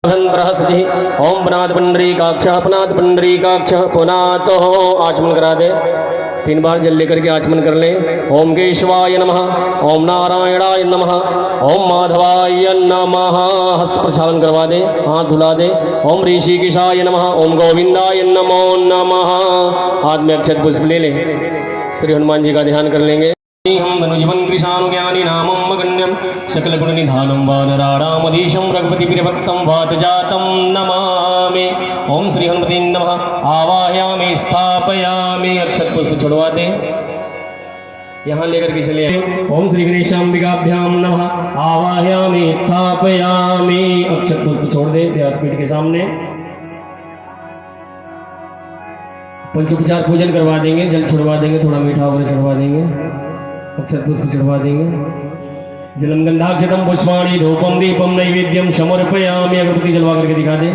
ओम पनात पुंडरीकाक्षः पनात पुंडरीकाक्षः पुनातो आचमन करा दे। 3 बार जल लेकर के आचमन कर ले। ओम केशवाय नमः, ओम नारायणाय नमः, ओम माधवाय नमः। हस्त प्रक्षालन करवा दे, हाथ धुला दे। ओम ऋषिकेशाय नमः, ओम गोविंदाय नमो नमः। हाथ में अक्षत पुष्प ले ले। श्री हनुमान जी का ध्यान कर लेंगे। हम धनुजवन कृशानुज्ञानी नामं मगन्यं सकल गुण निधानं वानरारामधीशं रघुपति प्रियभक्तं वातजातं नमामि। ओम श्री हनुमते नमः। आवाहयामि स्थापयामि। अक्षत पुष्प छोड़वा दे, यहाँ लेकर के चले। ओम श्री गणेशाम्बिकाभ्याम नमः। आवाहयामि स्थापयामि। अक्षत पुष्प छोड़ दे व्यासपीठ के सामने। पंचोपचार पूजन करवा देंगे, जल छुड़वा देंगे, थोड़ा मीठा वगैरह चढ़वा देंगे, अक्षत पुष्प चढ़वा देंगे। जलम गंधाक्षतम पुष्पाणि धूपम दीपम नैवेद्यम समर्पयामि। अगरबत्ती जलवा करके दिखा दे।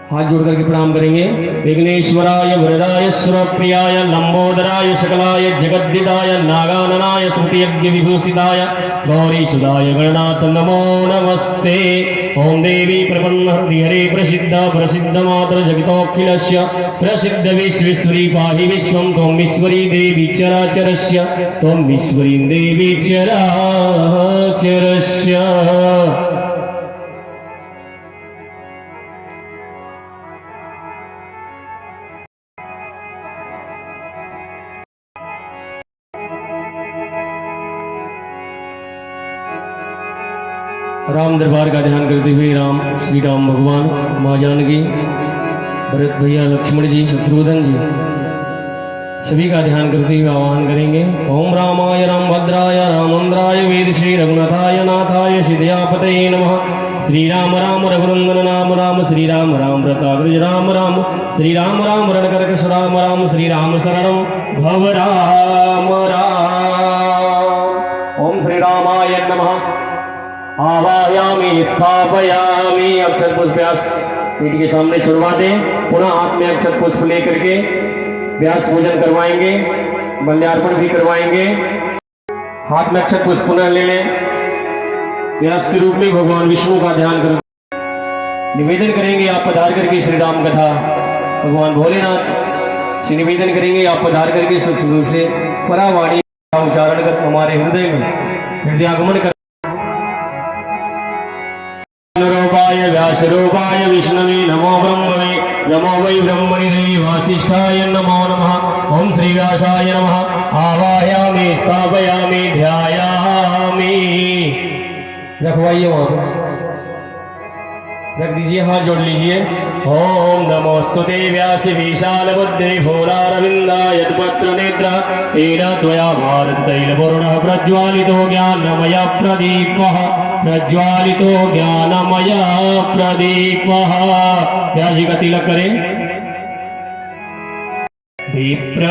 हाथ जोड़ करके प्रणाम करेंगे। विघ्नेश्वराय वरदाय सुरप्रियाय लंबोदराय सकलाय जगद्दिदाय नागाननाय श्रुतियज्ञ विभूषिताय गौरीसुदाय गणनाथ नमो नमस्ते। ओम देवी प्रपन्न हरे प्रसिद्ध प्रसिद्ध मातर जगतोऽखिलस्य प्रसिद्ध विश्वेश्वरी पाहि विश्वं त्वं ईश्वरी देवी चराचरस्य त्वं ईश्वरी देवी चराचरस्य। राम दरबार का ध्यान करते हुए राम श्री राम भगवान, माँ जानकी, भरत भैया, लक्ष्मण जी, शत्रुघ्न जी सभी का ध्यान करते हुए आह्वान करेंगे। ओम रामाय रामभद्राय रामेन्द्राय वेद श्री रघुनाथाय नाथाय सीतापतये नमः। श्री राम राम रघुनंदन नाम राम, श्री राम राम व्रताग्रज राम राम, श्री राम राम रणकरकश राम राम, श्री राम शरणं भव राम राम। ओम श्री रामाय नमः। आवाहयामि स्थापयामि। अक्षत पुष्प व्यास पीठ के सामने छुड़वा दें। पुनः हाथ में अक्षत पुष्प लेकर के व्यास पूजन करवाएंगे, बल्यार्पण भी करवाएंगे। हाथ में अक्षत पुष्प पुनः ले लें। व्यास के रूप में भगवान विष्णु का ध्यान करें। निवेदन करेंगे आप पधार करके श्री राम कथा भगवान भोलेनाथ से निवेदन करेंगे आप पधार करके सुख रूप से परावाणी का उच्चारण कर हमारे हृदय में हृदयागमन कर। रूपाय व्यास रूपाय विष्णवे नमो ब्रह्मवे नमो वै ब्रह्मणि देवी वासिष्ठाय नमो नमः। ओम श्री व्यासाय नमः। आवाहयामि स्थापयामि ध्यायामि। रखवाइए वहां पर, रख दीजिए, हाथ जोड़ लीजिए। ओम नमोस्तुते व्यास विशाल बुद्धि भूरारविंदाय पत्र नेत्र येन त्वया भारत तैलपूर्णः प्रज्वालितो ज्ञानमय प्रदीपः प्रज्वालितो ज्ञानमय प्रदीपः। व्यास जी का तिलक करें। विप्र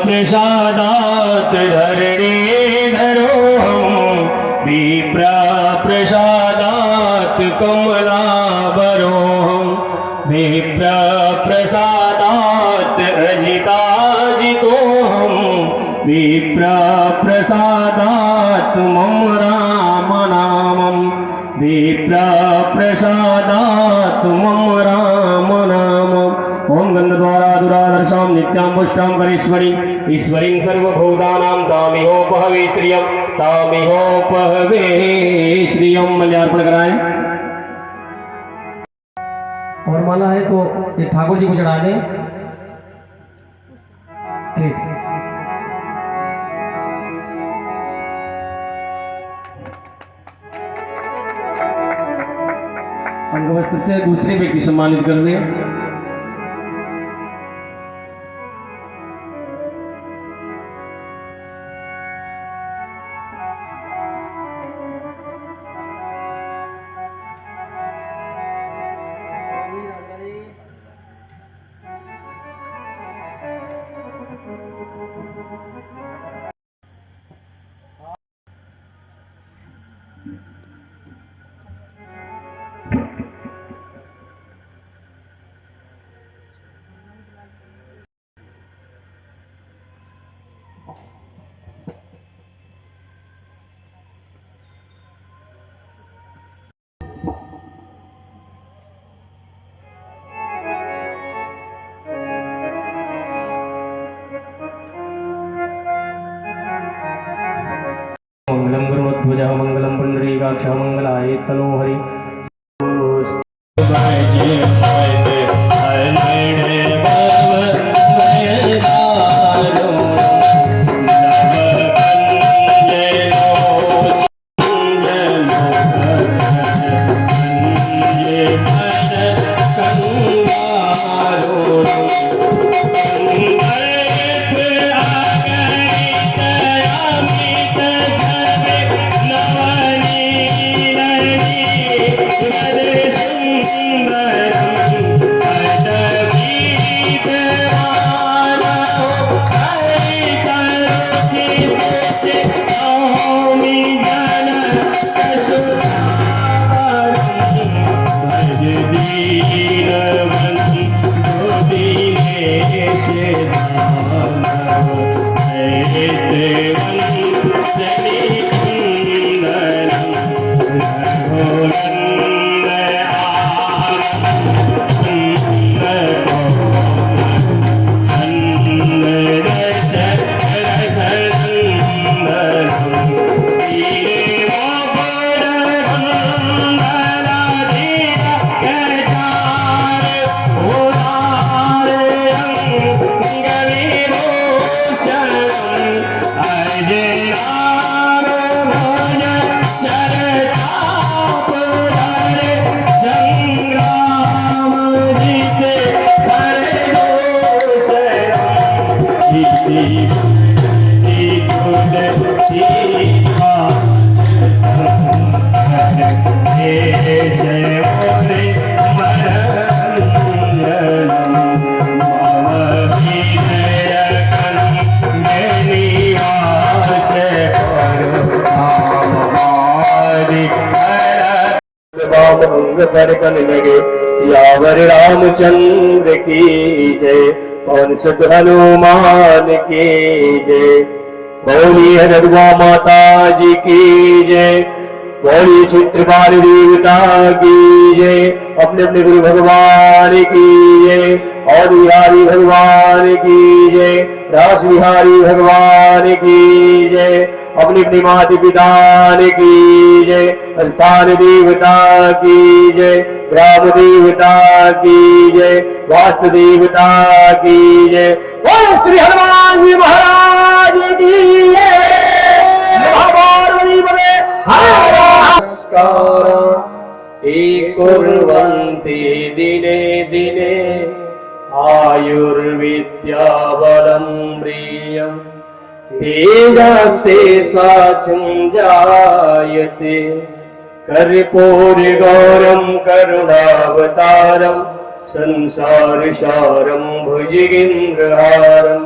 प्रसादात् धरणीधरोऽहं विप्र प्रसादात् कमलाभरोऽहं विप्र प्रसादात् अजिताजितोऽहं विप्र प्रसादात् मम राम नामं विप्र प्रसादात् मम राम नामम्। ओम गंधद्वारा दुरादर्शां नित्यां पुष्टां करीश्वरी ईश्वरीं सर्वभूतानां तामिहोपहवे श्रियं तामिहोपहवे श्रियं। मल्यार्पण कराएं। और माला है तो ये ठाकुर जी को चढ़ा दें। ठीक। अंगवस्त्र से दूसरे व्यक्ति सम्मानित कर दें। काक्षा मंगलाय तनो हरि लगे सियावर रामचंद्र की जय, पवन सुत हनुमान की जय, बोलिए हनुमा माता जी की जय, बोलिए चित्रकार देवता की जय, अपने अपने गुरु भगवान की जय, और बिहारी भगवान की जय, रास बिहारी भगवान की जय, अपनी अपनी माता पिता की जय, स्थान देवता की जय, ग्राम देवता की जय, वास्तु देवता की जय, बोल श्री हनुमान जी महाराज की जय। कुर्वन्ति दिने दिने आयुर्विद्या बलं प्रियम्, तेजस्ते साचं जायते, कर्पूरगौरं करुणावतारं संसारसारं भुजगेन्द्रहारं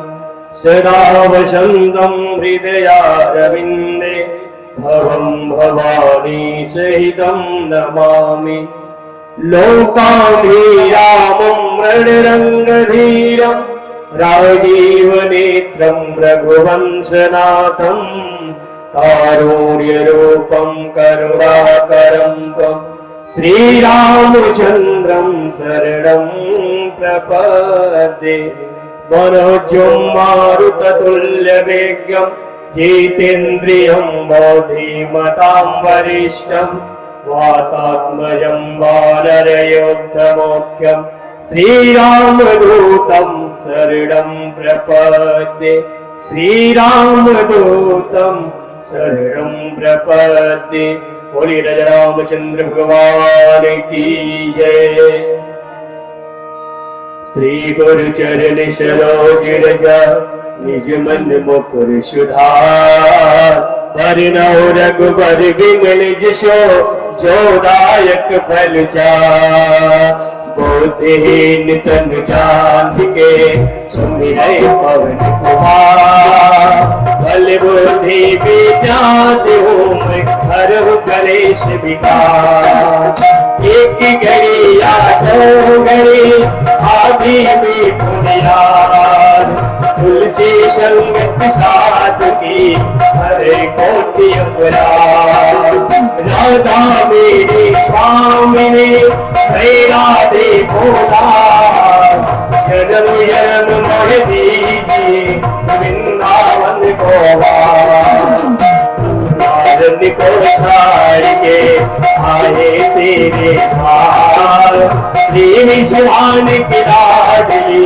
सदा वसन्तं हृदयारविन्दे भवं भवानी सहितं नमामि। लोकाभिरामं रणरङ्गधीरं राजीवनेत्रं रघुवंशनाथं कारुण्यरूपं करुणाकरं त्वं श्रीरामचन्द्रं शरणं प्रपद्ये। मनोजं मारुततुल्यवेगं जितेन्द्रियं बुद्धिमतां वरिष्ठं वातात्मजं वानरयोद्धमुख्यं श्रीरामदूतं शरणं प्रपद्ये। श्रीरामदूतं शरणं प्रपद्ये। बोलिए राजा रामचंद्र भगवान की जय। श्री गुरु चरण सरोज रज निज मन मुकुर सुधार, वरनौ रघुबर बिमल जसो जो दायक फल चार। बुद्धिहीन तन जानिके सुमिरै पवन कुमार, बल बुद्धि विद्या देहु हरहु कलेश विकार। एक घड़ी या दो घड़ी आदि में पुनियार, तुलसी संगत साथ की हरे कोटि अपराध। राधा मेरी स्वामिनी राधे भोला, जन्म जन्म मोह दीजिए वृंदावन गोवा। को छाड़ के आए तेरे द्वार। श्री विश्वान की लाडली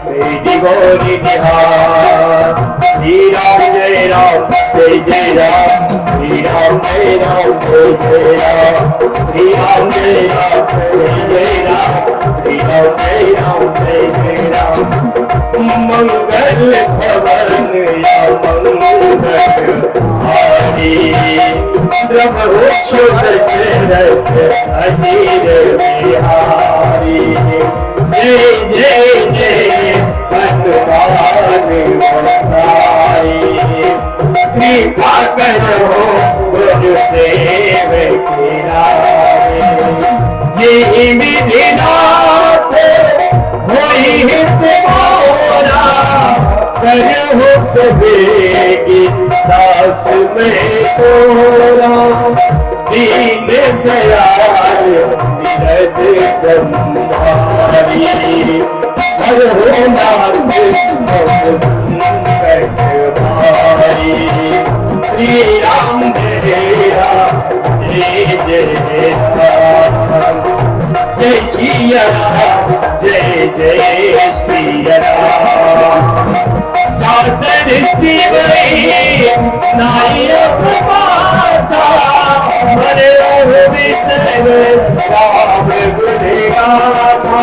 मेरी गोरी निहार। श्री राम जय राम जय जय राम, श्री राम जय राम जय जय राम, श्री राम जय राम जय जय राम, श्री राम जय राम जय जय राम। मंगल भवन या मंगल हारी, ब्रह्मवृक्ष दशरथ अजीर बिहारी। जय जय जय हनुमान गोसाई, कृपा करो गुरुदेव की नाई। जय विधिनाथ होई हित मोरा, करहु सबेगी दास में तोरा। दीन दयाल निरत संभारी, करहु नाथ भव संकट भारी। श्री राम जय राम जय जय राम, जय सिया राम जय जय सिया राम। सादर शिवई नायक माता, हरे विष्णु राम गुण गाथा।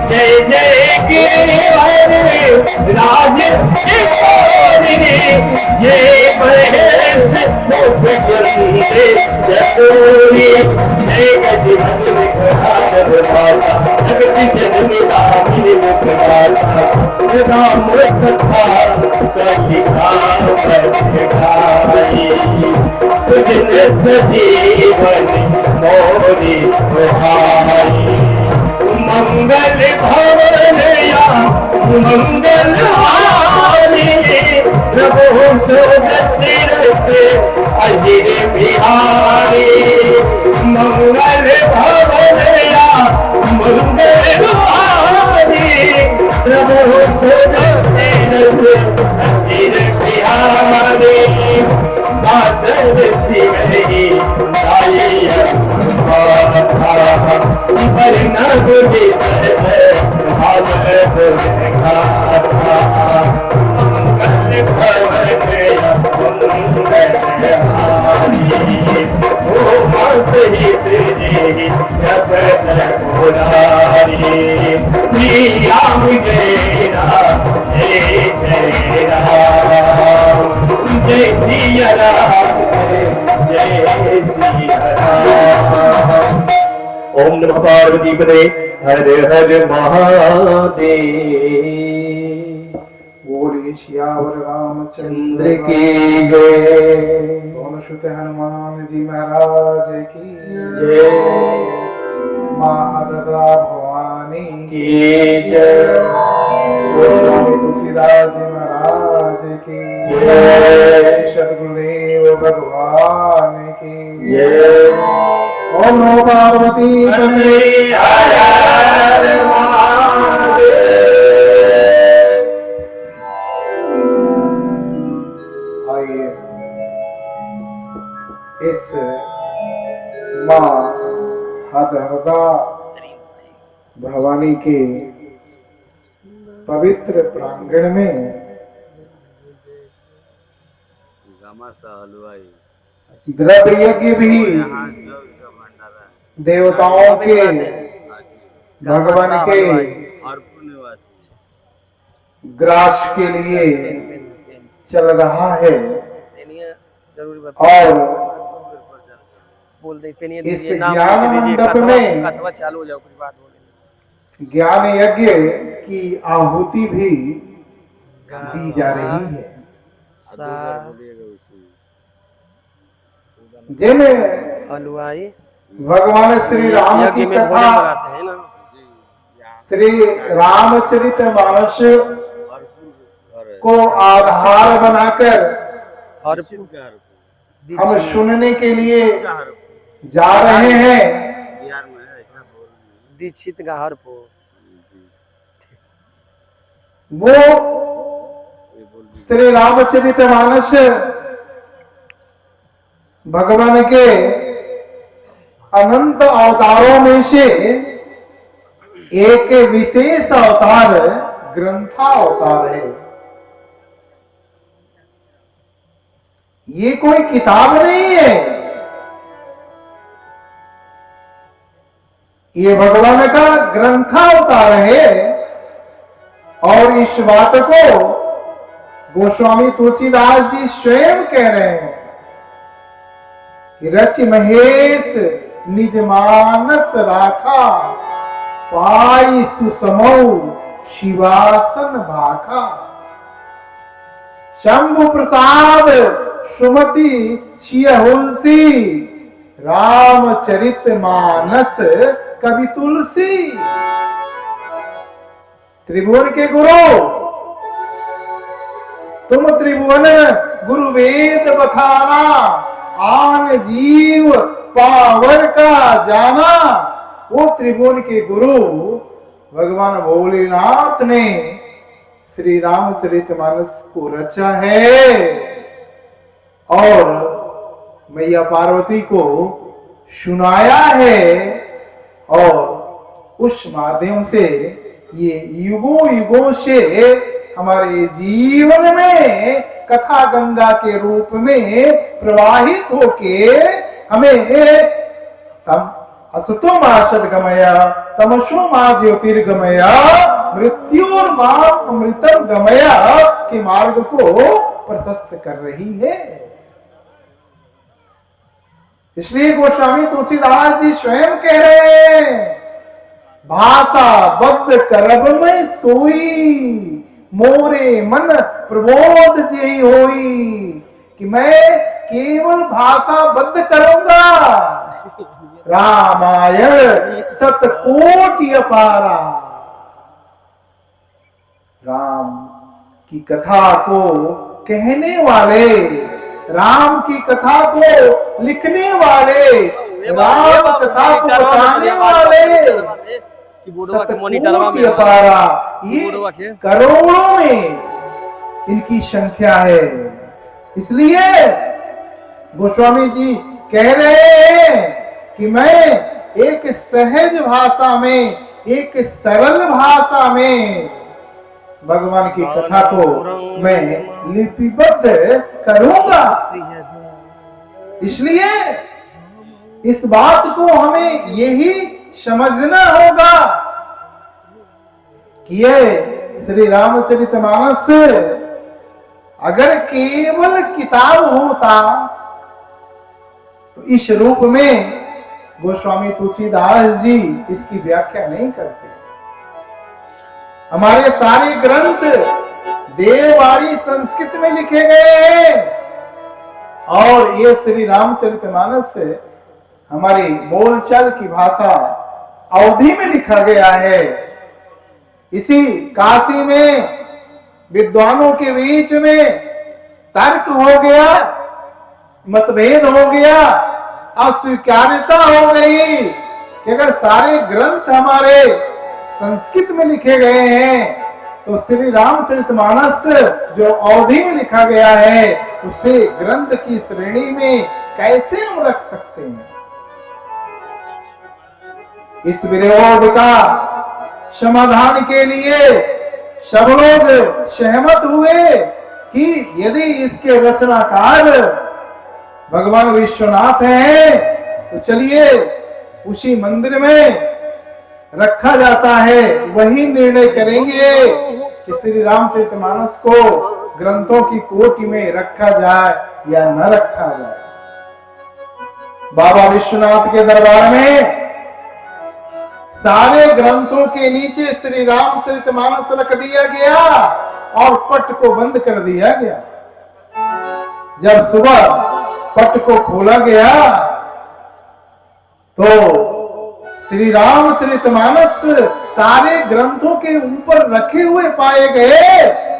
जय जय गिरिवर राज किशोरी, जय महेश मुख चंद्र चतुरी। जय गजमन विघ्नाधर माता, जगति जननी दामिनी मुख माता। राम कथा सलिखान प्रगटाई, सुजन सजीवन मोरी सुहाई। मंगल भवन या मंगल हारी, प्रभु दशरथ अजीर बिहारी। मंगल भवन या मंगल हारी, प्रभु दशरथ अजीर बिहारी। सादर शिवई नायक माता, वर्णव विषय भाव गाथा। मंगल भवन मंगल हारी, ओम सहित जी जगत पुरारी। श्री राम जय राम जय जय राम, जय सिया राम जय सिया राम। ओम नमः पार्वती पते हर हर महादेव। बोलिए सियावर रामचंद्र चंद्र की जय, पवन सुत हनुमान जी महाराज की जय माता भवानी की जय, स्वामी तुलसीदास जी महाराज की जय सदगुरुदेव भगवान की जय। ओम नमो पार्वती पते हर हर महादेव। आइए इस माँ हदहदा भवानी के पवित्र प्रांगण में द्रव्य यज्ञ भी देवताओं के भगवान के ग्रास के लिए चल रहा है। और इस ज्ञान मंडप में ज्ञान यज्ञ की आहुति भी दी जा रही है। जिन हलवाई भगवान श्री राम की कथा श्री रामचरित मानस को आधार बनाकर हम सुनने के लिए जा रहे हैं। दीक्षित गाहर पो वो श्री रामचरित मानस भगवान के अनंत अवतारों में से एक विशेष अवतार ग्रंथावतार है। ये कोई किताब नहीं है, ये भगवान का ग्रंथावतार है। और इस बात को गोस्वामी तुलसीदास जी स्वयं कह रहे हैं कि रच महेश निज मानस राखा, पाई सुसमौ शिवासन भाखा। शंभु प्रसाद सुमति सियहुलसी, रामचरित मानस कवि तुलसी। त्रिभुवन के गुरु तुम, त्रिभुवन गुरु वेद बखाना, आन जीव पावर का जाना। वो त्रिभुवन के गुरु भगवान भोलेनाथ ने श्री रामचरितमानस को रचा है और मैया पार्वती को सुनाया है। और उस माध्यम से ये युगों युगों से हमारे जीवन में कथा गंगा के रूप में प्रवाहित होके हमें तम असतो मा सद्गमय तमसो मा ज्योतिर्गमय मृत्योर मा अमृतम गमय के मार्ग को प्रशस्त कर रही है। इसलिए गोस्वामी तुलसीदास जी स्वयं कह रहे हैं, भाषा बद्ध करब में सोई, मोरे मन प्रबोध जेहि होई। कि मैं केवल भाषा बद्ध करूंगा, रामायण सतकोटि अपारा। राम की कथा को कहने वाले, राम की कथा को लिखने वाले, राम कथा को बताने वाले सतकोटि अपारा। ये करोड़ों में इनकी संख्या है। इसलिए गोस्वामी जी कह रहे हैं कि मैं एक सहज भाषा में, एक सरल भाषा में भगवान की कथा को मैं लिपिबद्ध करूंगा। इसलिए इस बात को हमें यही समझना होगा कि ये श्री रामचरितमानस अगर केवल किताब होता तो इस रूप में गोस्वामी तुलसीदास जी इसकी व्याख्या नहीं करते। हमारे सारे ग्रंथ देववाणी संस्कृत में लिखे गए हैं और ये श्री रामचरितमानस हमारी बोलचाल की भाषा अवधि में लिखा गया है। इसी काशी में विद्वानों के बीच में तर्क हो गया, मतभेद हो गया, अस्वीकार्यता हो गई कि अगर सारे ग्रंथ हमारे संस्कृत में लिखे गए हैं तो श्री रामचरितमानस जो अवधि में लिखा गया है उसे ग्रंथ की श्रेणी में कैसे हम रख सकते हैं। इस विरोध का समाधान के लिए सब लोग सहमत हुए कि यदि इसके रचनाकार भगवान विश्वनाथ हैं तो चलिए उसी मंदिर में रखा जाता है, वही निर्णय करेंगे कि श्री रामचरितमानस को ग्रंथों की कोटि में रखा जाए या न रखा जाए। बाबा विश्वनाथ के दरबार में सारे ग्रंथों के नीचे श्री रामचरितमानस रख दिया गया और पट को बंद कर दिया गया। जब सुबह पट को खोला गया तो श्री रामचरितमानस सारे ग्रंथों के ऊपर रखे हुए पाए गए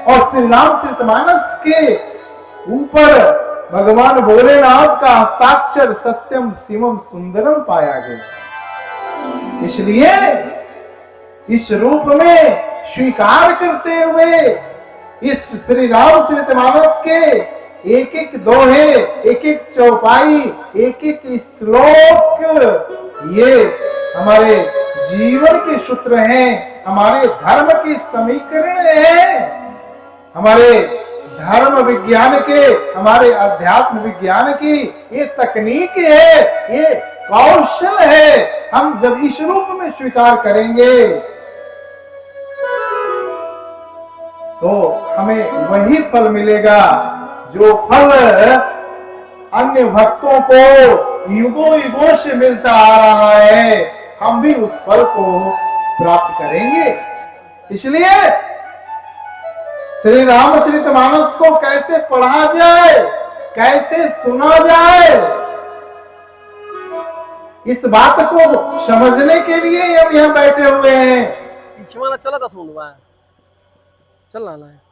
और श्री रामचरितमानस के ऊपर भगवान भोलेनाथ का हस्ताक्षर सत्यम शिवम सुंदरम पाया गया। इसलिए इस रूप में स्वीकार करते हुए इस श्री रामचरितमानस के एक एक दोहे, एक एक चौपाई, एक एक श्लोक ये हमारे जीवन के सूत्र हैं, हमारे धर्म के समीकरण हैं, हमारे धर्म विज्ञान के, हमारे अध्यात्म विज्ञान की ये तकनीक है, ये कौशल है। हम जब इस रूप में स्वीकार करेंगे तो हमें वही फल मिलेगा जो फल अन्य भक्तों को युगों युगों से मिलता आ रहा है। हम भी उस फल को प्राप्त करेंगे। इसलिए श्री रामचरितमानस को कैसे पढ़ा जाए, कैसे सुना जाए, इस बात को समझने के लिए हम यहाँ बैठे हुए हैं। पीछे वाला चला 10 मिनट बाद चल रहा है।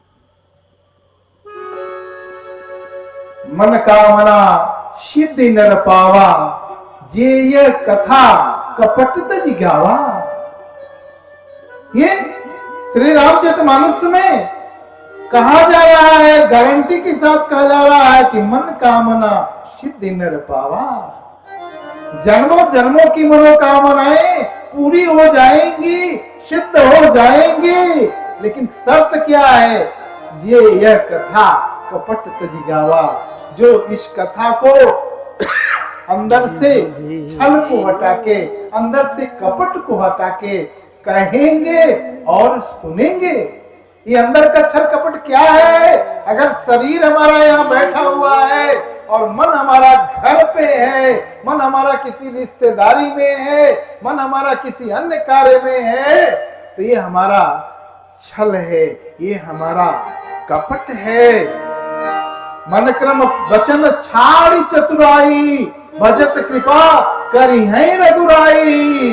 मन कामना सिद्धि नर पावा, जे यह कथा कपट तज गावा। ये श्री रामचरितमानस में कहा जा रहा है, गारंटी के साथ कहा जा रहा है कि मन कामना सिद्धि नर पावा। जन्मों जन्मों की मनोकामनाएं पूरी हो जाएंगी, सिद्ध हो जाएंगी, लेकिन शर्त क्या है? ये यह कथा कपट तजी गावा, जो इस कथा को अंदर से छल को हटा के, अंदर से कपट को हटा के कहेंगे और सुनेंगे। ये अंदर का छल कपट क्या है? अगर शरीर हमारा यहाँ बैठा हुआ है और मन हमारा घर पे है, मन हमारा किसी रिश्तेदारी में है, मन हमारा किसी अन्य कार्य में है, तो ये हमारा छल है, ये हमारा कपट है। मन क्रम वचन छाड़ी चतुराई, भजत कृपा करी है रघुराई।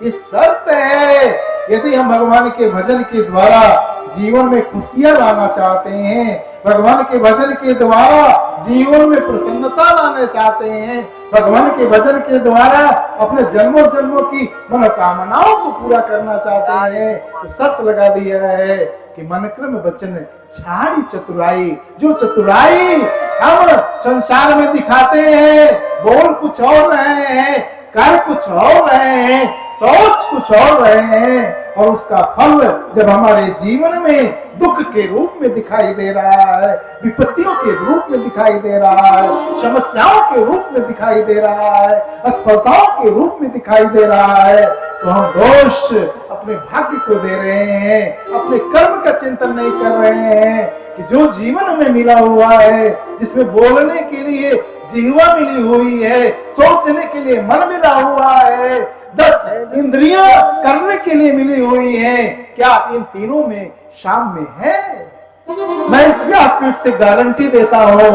ये शर्त है। यदि हम भगवान के भजन के द्वारा जीवन में खुशियां लाना चाहते हैं, भगवान के भजन के द्वारा जीवन में प्रसन्नता लाना चाहते हैं, भगवान के भजन के द्वारा अपने जन्मों जन्मों की मनोकामनाओं को पूरा करना चाहते हैं, तो शर्त लगा दिया है कि मन क्रम वचन छाड़ी चतुराई। जो चतुराई हम संसार में दिखाते हैं, बोल कुछ और रहे हैं, कर कुछ और रहे हैं, सोच कुछ और रहे हैं, और उसका फल जब हमारे जीवन में दुख के रूप में दिखाई दे रहा है, विपत्तियों के रूप में दिखाई दे रहा है, समस्याओं के रूप में दिखाई दे रहा है, असफलताओं के रूप में दिखाई दे रहा है, तो हम दोष अपने भाग्य को दे रहे हैं, अपने कर्म का चिंतन नहीं कर रहे हैं कि जो जीवन में मिला हुआ है, जिसमें बोलने के लिए जिह्वा मिली हुई है, सोचने के लिए मन मिला हुआ है, 10 इंद्रियां करने के लिए मिली हुई है, क्या इन तीनों में साम्य है? मैं इस व्यासपीठ से गारंटी देता हूं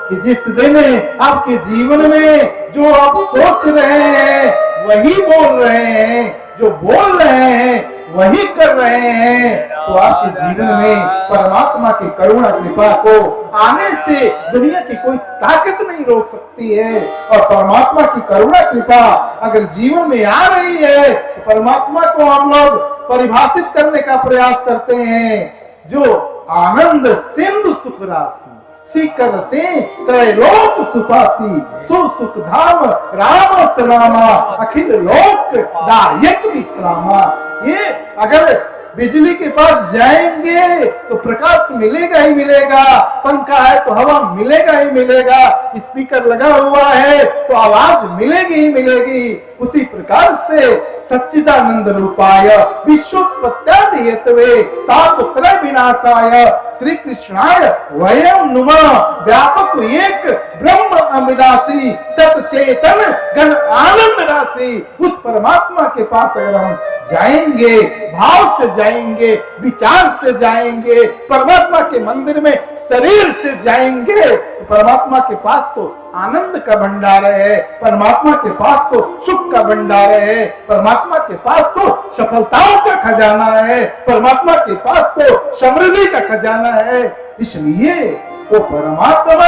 कि जिस दिन आपके जीवन में जो आप सोच रहे हैं वही बोल रहे हैं, जो बोल रहे हैं वही कर रहे हैं, तो आपके जीवन में परमात्मा की करुणा कृपा को आने से दुनिया की कोई ताकत नहीं रोक सकती है। और परमात्मा की करुणा कृपा अगर जीवन में आ रही है तो परमात्मा को हम लोग परिभाषित करने का प्रयास करते हैं, जो आनंद सिंधु सुख राशि सी करते त्रैलोक सुपासी, सो सुख धाम राम सलामा, अखिल लोक दायक विश्रामा। ये अगर बिजली के पास जाएंगे तो प्रकाश मिलेगा ही मिलेगा, पंखा है तो हवा मिलेगा ही मिलेगा, स्पीकर लगा हुआ है तो आवाज मिलेगी ही मिलेगी। उसी प्रकार से सच्चिदानंद रूपाय विश्वोत्पत्त्यादि हेतवे तापत्रय विनाशाय श्री कृष्णाय वयम नुमः। व्यापक एक ब्रह्म अविनाशी सतचेतन घन आनंद राशि, उस परमात्मा के पास अगर हम जाएंगे, भाव से जाएंगे, विचार से जाएंगे, परमात्मा के मंदिर में शरीर से जाएंगे, तो परमात्मा के पास तो आनंद का भंडार है, परमात्मा के पास तो सुख का भंडार है, परमात्मा के पास तो सफलताओं का खजाना है, परमात्मा के पास तो समृद्धि का खजाना है। इसलिए वो परमात्मा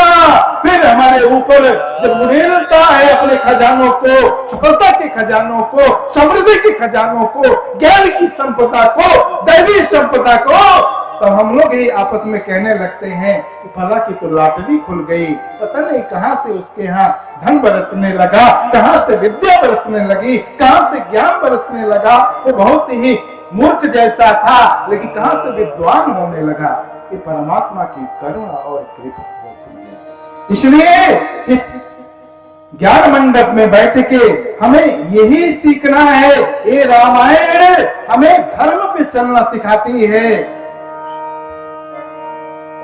फिर हमारे ऊपर जब उड़ेलता है अपने खजानों को, सफलता के खजानों को, समृद्धि के खजानों को, ज्ञान की संपदा को, दैवी संपदा को, तो हम लोग ही आपस में कहने लगते हैं कि भला की तो लॉटरी खुल गई, पता नहीं कहां से उसके यहाँ धन बरसने लगा, कहां से विद्या बरसने लगी, कहां से ज्ञान बरसने लगा। वो बहुत ही मूर्ख जैसा था लेकिन कहां से विद्वान होने लगा। ये परमात्मा की करुणा और कृपा होती है। इसलिए इस ज्ञान मंडप में बैठ के हमें यही सीखना है। ये रामायण हमें धर्म पे चलना सिखाती है।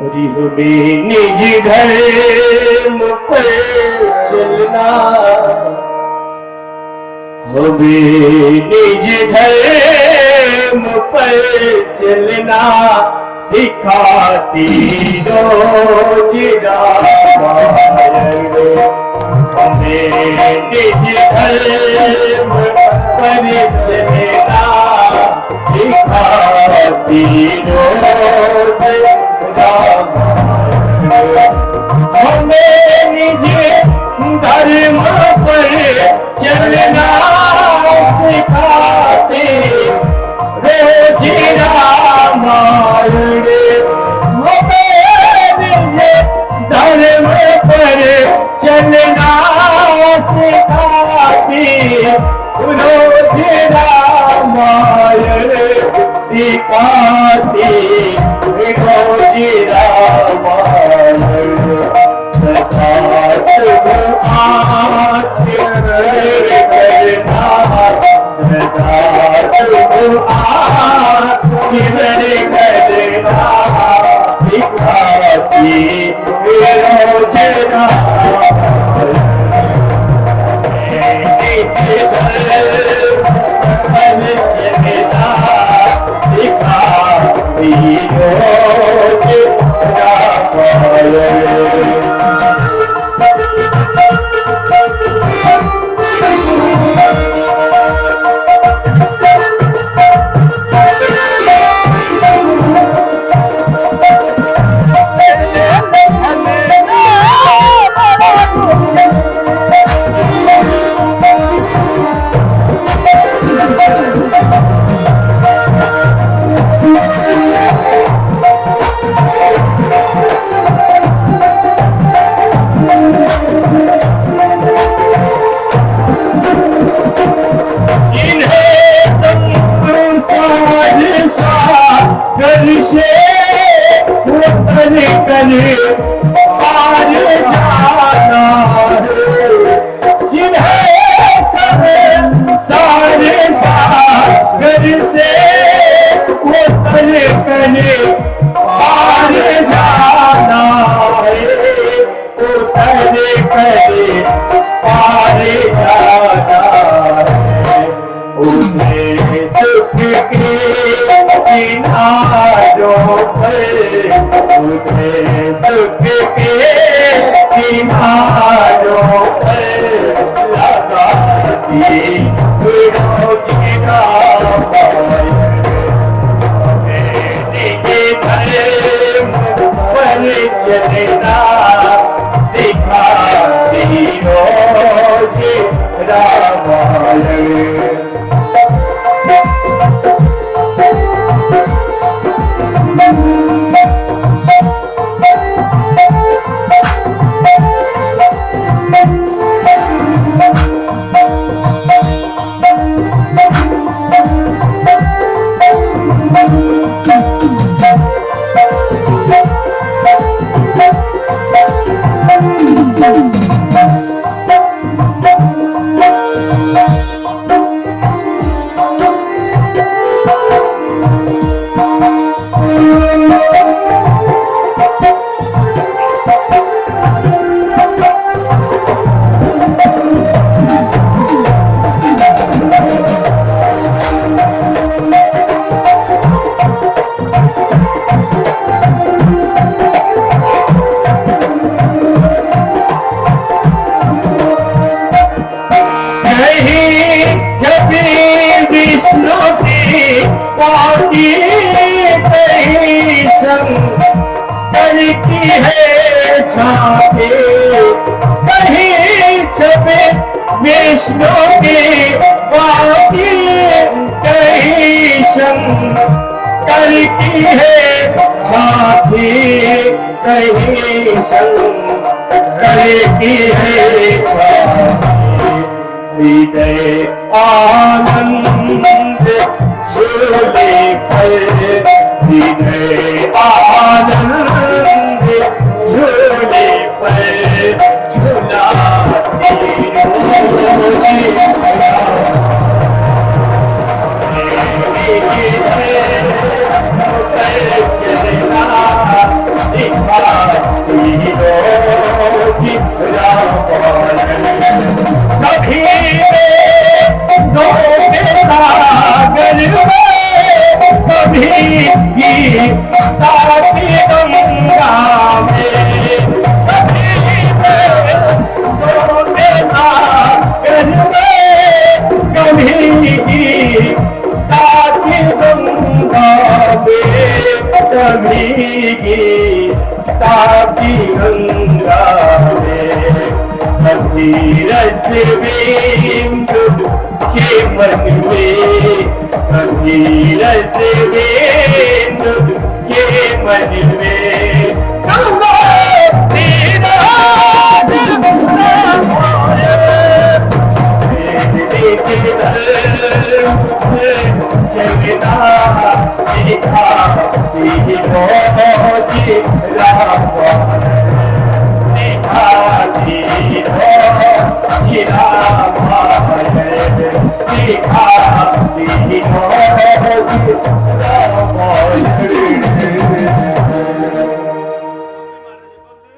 निज धर्म पर चलना, हमें निज धर्म पर चलना सिखाती रोज रामायण। हमें निज धर्म पर चलना सिखाती रोज रामायण। हमें निज धर्म पर चलना सिखाती रोज रामायण। हमें निज धर्म पर चलना सिखाती रोज रामायण सिखाती रोज रामायण। सदा शुभ आचरण करना, सदा शुभ आचरण करना सिखाती रोज रामायण। सिखाती रोज रामायण। विष्णु की बाकी कहीं शंकर की है साथी कहीं शंकर की है हृदय आनंद झूले पर हृदय आनंद झूले पर रस बिंदु के मन में रस बिंदु के मन में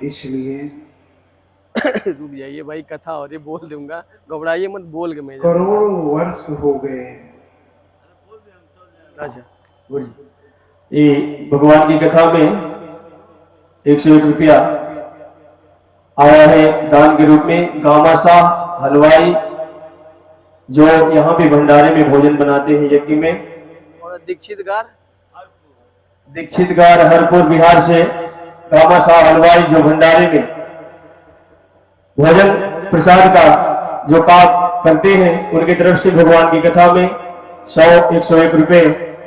इसलिए रुक जाइए भाई, कथा और ये बोल दूंगा, घबराइए मत, बोल के मैं करोड़ों वर्ष हो गए। अच्छा बोलिए। ये भगवान की कथा में 101 रुपया आया है दान के रूप में। गामा शाह हलवाई जो यहाँ पे भंडारे में भोजन बनाते हैं यज्ञ में, और दीक्षितगार हरपुर बिहार से गामा शाह हलवाई जो भंडारे में भोजन प्रसाद का जो काम करते हैं, उनकी तरफ से भगवान की कथा में 101 रुपए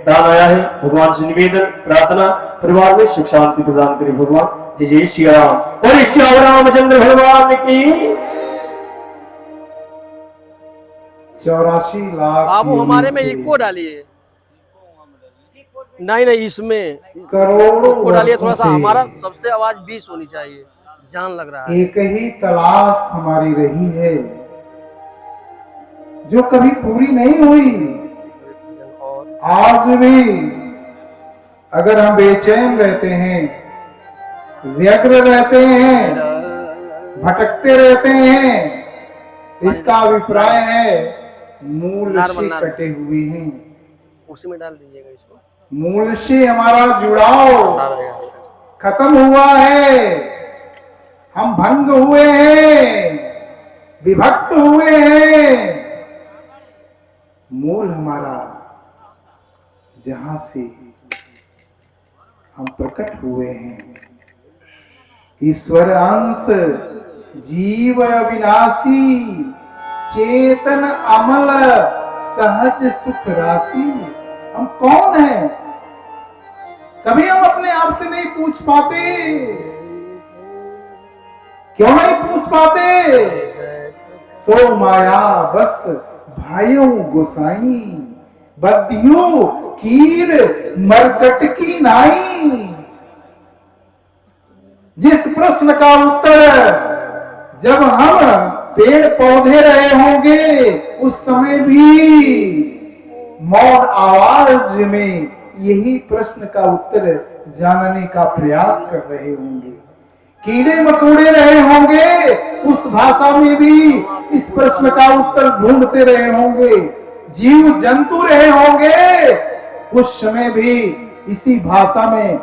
दान आया है। भगवान से निवेदन प्रार्थना, परिवार में सुख शांति प्रदान करे भगवान। जय जय श्री राम और श्री रामचंद्र भगवान की 84 लाख आप हमारे में इको डालिए। नहीं इसमें करोड़ों इको डालिए थोड़ा सा, वर्षों से हमारा सबसे आवाज 20 होनी चाहिए, जान लग रहा है। एक ही तलाश हमारी रही है जो कभी पूरी नहीं हुई। आज भी अगर हम बेचैन रहते हैं, व्यग्र रहते हैं, भटकते रहते हैं, इसका अभिप्राय है मूल से कटे हुए हैं। उसी में डाल दीजिएगा इसको। मूल से हमारा जुड़ाव खत्म हुआ है, हम भंग हुए हैं, विभक्त हुए हैं। मूल हमारा जहां से हम प्रकट हुए हैं, ईश्वर अंश जीव अविनाशी चेतन अमल सहज सुख राशि। हम कौन हैं? कभी हम अपने आप से नहीं पूछ पाते। क्यों नहीं पूछ पाते? सो माया बस भाइयों गोसाई, बद्धियों कीर मरकट की नाई। जिस प्रश्न का उत्तर जब हम पेड़ पौधे रहे होंगे, उस समय भी मौन आवाज में यही प्रश्न का उत्तर जानने का प्रयास कर रहे होंगे। कीड़े मकोड़े रहे होंगे, उस भाषा में भी इस प्रश्न का उत्तर ढूंढते रहे होंगे। जीव जंतु रहे होंगे, उस समय भी इसी भाषा में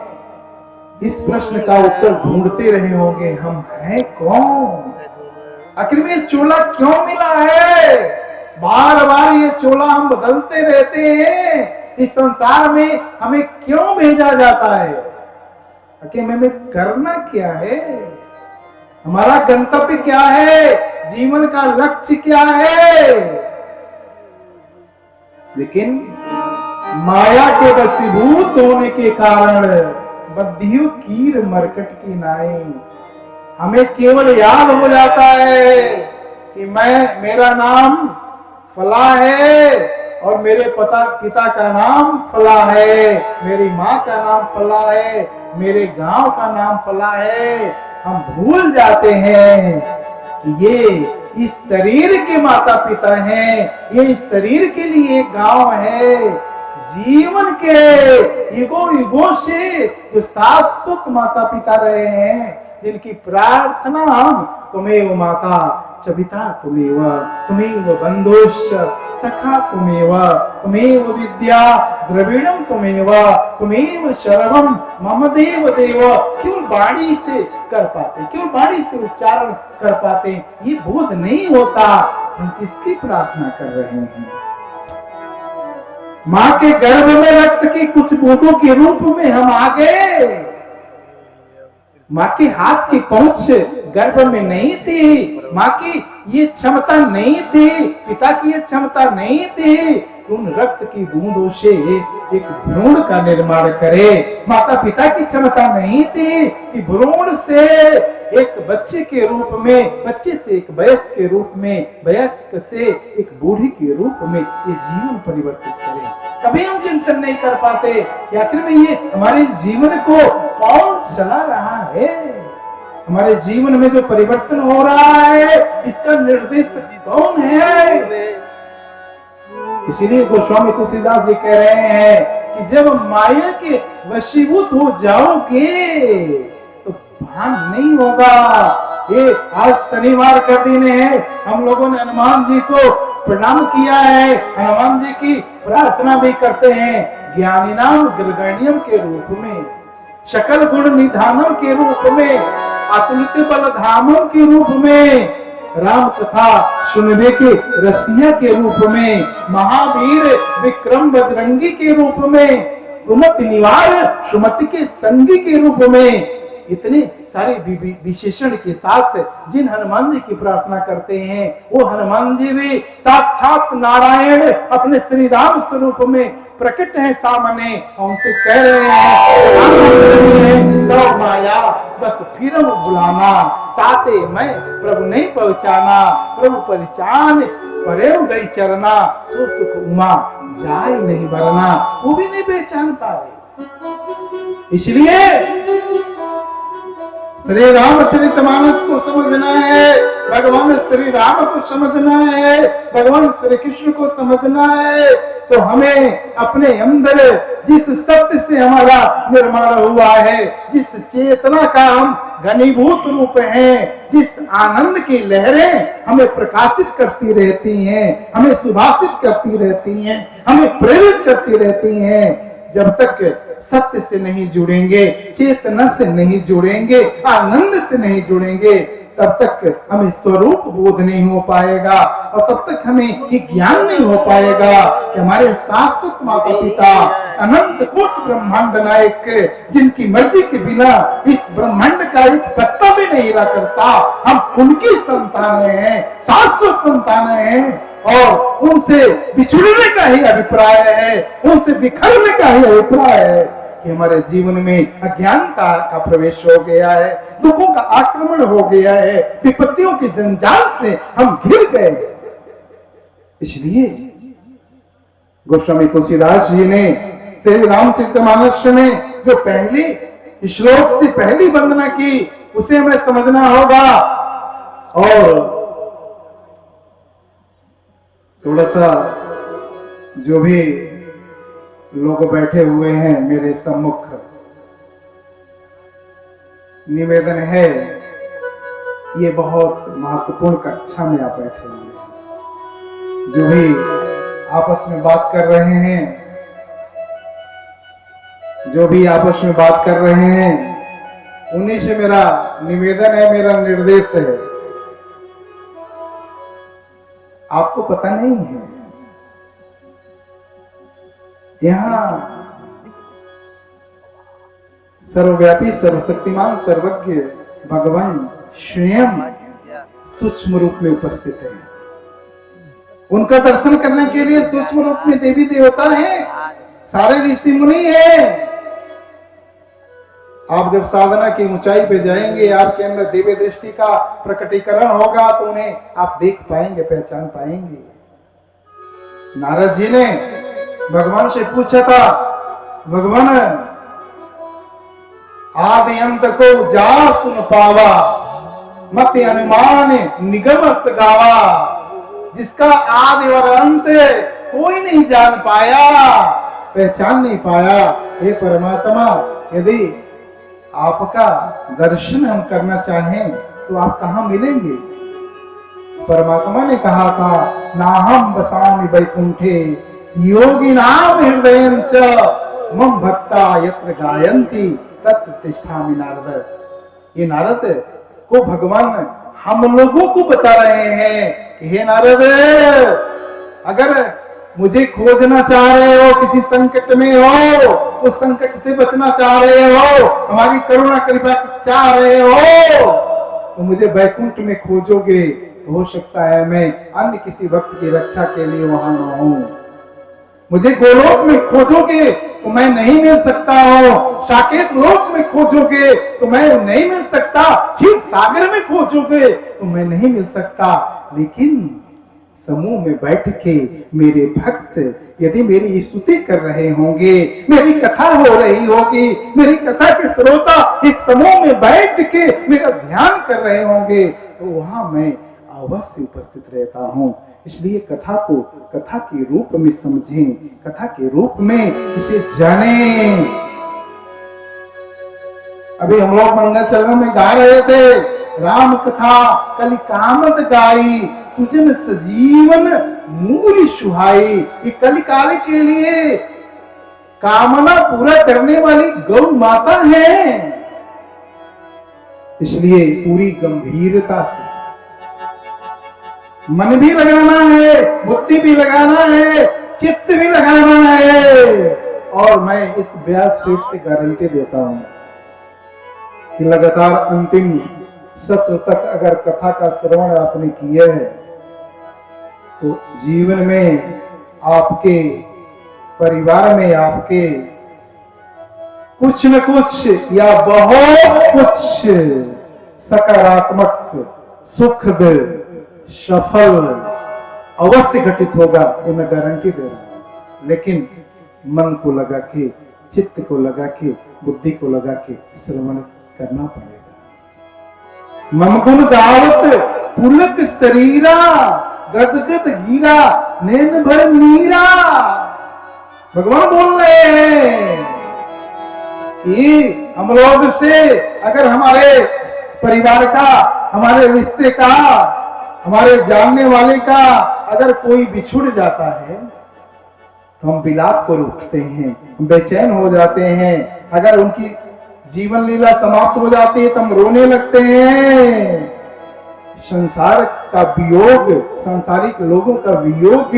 इस प्रश्न का उत्तर ढूंढते रहे होंगे। हम हैं कौन? आखिर में चोला क्यों मिला है? बार बार ये चोला हम बदलते रहते हैं। इस संसार में हमें क्यों भेजा जाता है? आखिर हमें करना क्या है? हमारा गंतव्य क्या है? जीवन का लक्ष्य क्या है? लेकिन माया के वशीभूत होने के कारण बद्धियों कीर मरकट की नाई। हमें केवल याद हो जाता है कि मेरा नाम फला है और मेरे पिता का नाम फला है, मेरी माँ का नाम फला है, मेरे गांव का नाम फला है। हम भूल जाते हैं कि ये इस शरीर के माता पिता हैं, ये इस शरीर के लिए एक गांव है। जीवन के युगों से जो शाश्वत माता पिता रहे हैं, जिनकी प्रार्थना हम तुमेव माता चविता तुमेव बंधुश्च सखा तुमेव विद्या द्रविणम तुमेव शरवम मम देव देव, केवल वाणी से कर पाते, केवल वाणी से उच्चारण कर पाते, ये बोध नहीं होता हम किसकी प्रार्थना कर रहे हैं। माँ के गर्भ में रक्त की कुछ बूंदों के रूप में हम आ गए। माँ के हाथ की पहुंच गर्भ में नहीं थी, माँ की ये क्षमता नहीं थी, पिता की ये क्षमता नहीं थी कि उन रक्त की बूंदों से एक भ्रूण का निर्माण करे। माता पिता की क्षमता नहीं थी कि भ्रूण से एक बच्चे के रूप में, बच्चे से एक वयस्क के रूप में, वयस्क से एक बूढ़ी के रूप में ये जीवन परिवर्तित करे। कभी हम चिंतन नहीं कर पाते कि आखिर में ये हमारे जीवन को कौन चला रहा है, हमारे जीवन में जो परिवर्तन हो रहा है इसका निर्देशक कौन है। इसीलिए गोस्वामी तुलसीदास जी कह रहे हैं कि जब माया के वशीभूत हो जाओगे तो भान नहीं होगा। ये आज शनिवार का दिन है, हम लोगों ने हनुमान जी को प्रणाम किया है, हनुमान जी की प्रार्थना भी करते हैं। ज्ञानी नाम ग्रगण्यम के रूप में, सकल गुण निधानम के रूप में, अतुलित बल धामम के रूप में, राम कथा सुनने के रसिया के रूप में, महावीर विक्रम बजरंगी के रूप में, कुमति निवार सुमति के संगी के रूप में, इतने सारे विशेषण के साथ जिन हनुमान जी की प्रार्थना करते हैं, वो हनुमान जी भी साक्षात नारायण अपने श्री राम स्वरूप में प्रकट है सामने। हमसे कह रहे हैं तो माया बस फिर बुलाना, ताते मैं प्रभु नहीं पहचाना, प्रभु परिचान परे गई चरना, सो सुख उमा जाए नहीं भरना, वो भी नहीं पहचान पाए। इसलिए श्री रामचरितमानस को समझना है, भगवान श्री राम को समझना है, भगवान श्री कृष्ण को समझना है, तो हमें अपने अंदर जिस सत्य से हमारा निर्माण हुआ है, जिस चेतना का हम घनीभूत रूप हैं, जिस आनंद की लहरें हमें प्रकाशित करती रहती हैं, हमें सुभाषित करती रहती हैं, हमें प्रेरित करती रहती हैं, जब तक सत्य से नहीं जुड़ेंगे, चेतना से नहीं जुड़ेंगे, आनंद से नहीं जुड़ेंगे, तब तक हमें स्वरूप बोध नहीं हो पाएगा और तब तक हमें ये ज्ञान नहीं हो पाएगा कि हमारे शाश्वत माता पिता अनंत कोट ब्रह्मांड नायक, जिनकी मर्जी के बिना इस ब्रह्मांड का एक पत्ता भी नहीं हिला करता, हम उनकी संतान हैं, शाश्वत संतान हैं और उनसे बिछुड़ने का ही अभिप्राय है, उनसे बिखरने का ही अभिप्राय है कि हमारे जीवन में अज्ञानता का प्रवेश हो गया है, दुखों का आक्रमण हो गया है, विपत्तियों के जंजाल से हम घिर गए। इसलिए गोस्वामी तुलसीदास जी ने श्री रामचरितमानस में जो पहली श्लोक से पहली वंदना की, उसे हमें समझना होगा। और थोड़ा सा जो भी लोग बैठे हुए हैं मेरे सम्मुख, निवेदन है, ये बहुत महत्वपूर्ण कक्षा में आप बैठे हुए हैं, जो भी आपस में बात कर रहे हैं, जो भी आपस में बात कर रहे हैं, उन्हीं से मेरा निवेदन है, मेरा निर्देश है। आपको पता नहीं है, यहां सर्वव्यापी सर्वशक्तिमान सर्वज्ञ भगवान स्वयं सूक्ष्म रूप में उपस्थित है। उनका दर्शन करने के लिए सूक्ष्म रूप में देवी देवता हैं, सारे ऋषि मुनि हैं, आप जब साधना की ऊंचाई पे जाएंगे, आपके अंदर दिव्य दृष्टि का प्रकटीकरण होगा, तो उन्हें आप देख पाएंगे, पहचान पाएंगे। नारद जी ने भगवान से पूछा था, भगवान आदि अंत को जा सुन पावा, मत अनुमान निगम गावा। जिसका आदि और अंत कोई नहीं जान पाया, पहचान नहीं पाया। हे परमात्मा, यदि आपका दर्शन हम करना चाहें तो आप कहां मिलेंगे? परमात्मा ने कहा था, नाहम बसामि वैकुंठे योगी नाम हृदय मम भक्ता यत्र गायन्ति तत्र तिष्ठामि नारद। ये नारद को भगवान हम लोगों को बता रहे हैं कि हे नारद, अगर मुझे खोजना चाह रहे हो, किसी संकट में हो, उस संकट से बचना चाह रहे हो, हमारी करुणा कृपा चाह रहे हो, तो मुझे वैकुंठ में खोजोगे तो हो सकता है मैं अन्य किसी भक्त की रक्षा के लिए वहां ना हूं। मुझे गोलोक में खोजोगे तो मैं नहीं मिल सकता हूं, साकेत लोक में खोजोगे तो मैं नहीं मिल सकता, क्षीर सागर में खोजोगे तो मैं नहीं मिल सकता। लेकिन समूह में बैठ के मेरे भक्त यदि मेरी स्तुति कर रहे होंगे, मेरी कथा हो रही होगी, मेरी कथा के श्रोता एक समूह में बैठ के मेरा ध्यान कर रहे होंगे, तो वहां मैं अवश्य उपस्थित रहता हूं। इसलिए कथा को कथा के रूप में समझें, कथा के रूप में इसे जानें। अभी हम लोग मंगल चरण में गा रहे थे, राम कथा कलि कामत गाई, सुजन सजीवन मूल सुहाई। ये कलिकाल के लिए कामना पूरा करने वाली गौ माता है। इसलिए पूरी गंभीरता से मन भी लगाना है, बुद्धि भी लगाना है, चित्त भी लगाना है। और मैं इस व्यासपीठ से गारंटी देता हूं कि लगातार अंतिम सत्र तक अगर कथा का श्रवण आपने किया है तो जीवन में, आपके परिवार में, आपके कुछ न कुछ या बहुत कुछ सकारात्मक, सुखद, सफल अवश्य घटित होगा, ये मैं गारंटी दे रहा हूं। लेकिन मन को लगा के, चित्त को लगा के, बुद्धि को लगा के श्रवण करना पड़ेगा। मम गुण गावत पुलक शरीरा, गदगद गिरा नैन भर नीरा। भगवान बोल रहे हैं कि हम लोग से अगर हमारे परिवार का, हमारे रिश्ते का, हमारे जानने वाले का अगर कोई बिछुड़ जाता है तो हम विलाप कर उठते हैं, हम बेचैन हो जाते हैं। अगर उनकी जीवन लीला समाप्त हो जाती है तो हम रोने लगते हैं। संसार का वियोग, सांसारिक लोगों का वियोग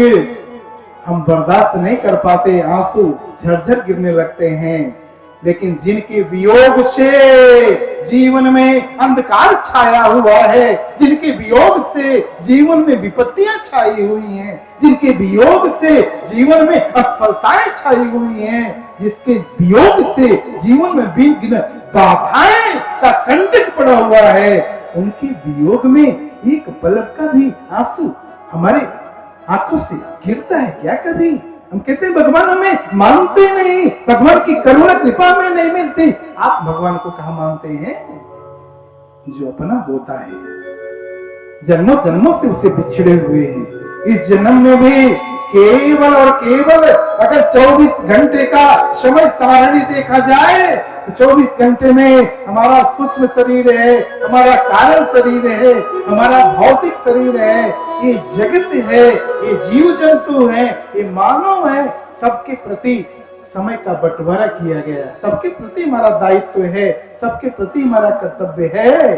हम बर्दाश्त नहीं कर पाते, आंसू झरझर गिरने लगते हैं। लेकिन जिनके वियोग से जीवन में अंधकार छाया हुआ है, जिनके वियोग से जीवन में विपत्तियां छाई हुई हैं, जिनके वियोग से जीवन में असफलताएं छाई हुई हैं, जिसके वियोग से जीवन में विघ्न बाधाएं का कंटक पड़ा हुआ है, उनके वियोग में एक पलक का भी आंसू हमारे आंखों से गिरता है क्या कभी? हम कहते हैं भगवान हमें मानते नहीं, भगवान की करुणा कृपा में नहीं मिलती। आप भगवान को कहां मानते हैं? जो अपना होता है, जन्मों जन्मों से उसे बिछड़े हुए हैं। इस जन्म में भी केवल और केवल अगर 24 घंटे का समय सारणी देखा जाए तो 24 घंटे में हमारा सूक्ष्म शरीर है, हमारा कारण शरीर है, हमारा भौतिक शरीर है, ये जगत है, ये जीव जंतु है, ये मानव है, सबके प्रति समय का बंटवारा किया गया है, सबके प्रति हमारा दायित्व है, सबके प्रति हमारा कर्तव्य है।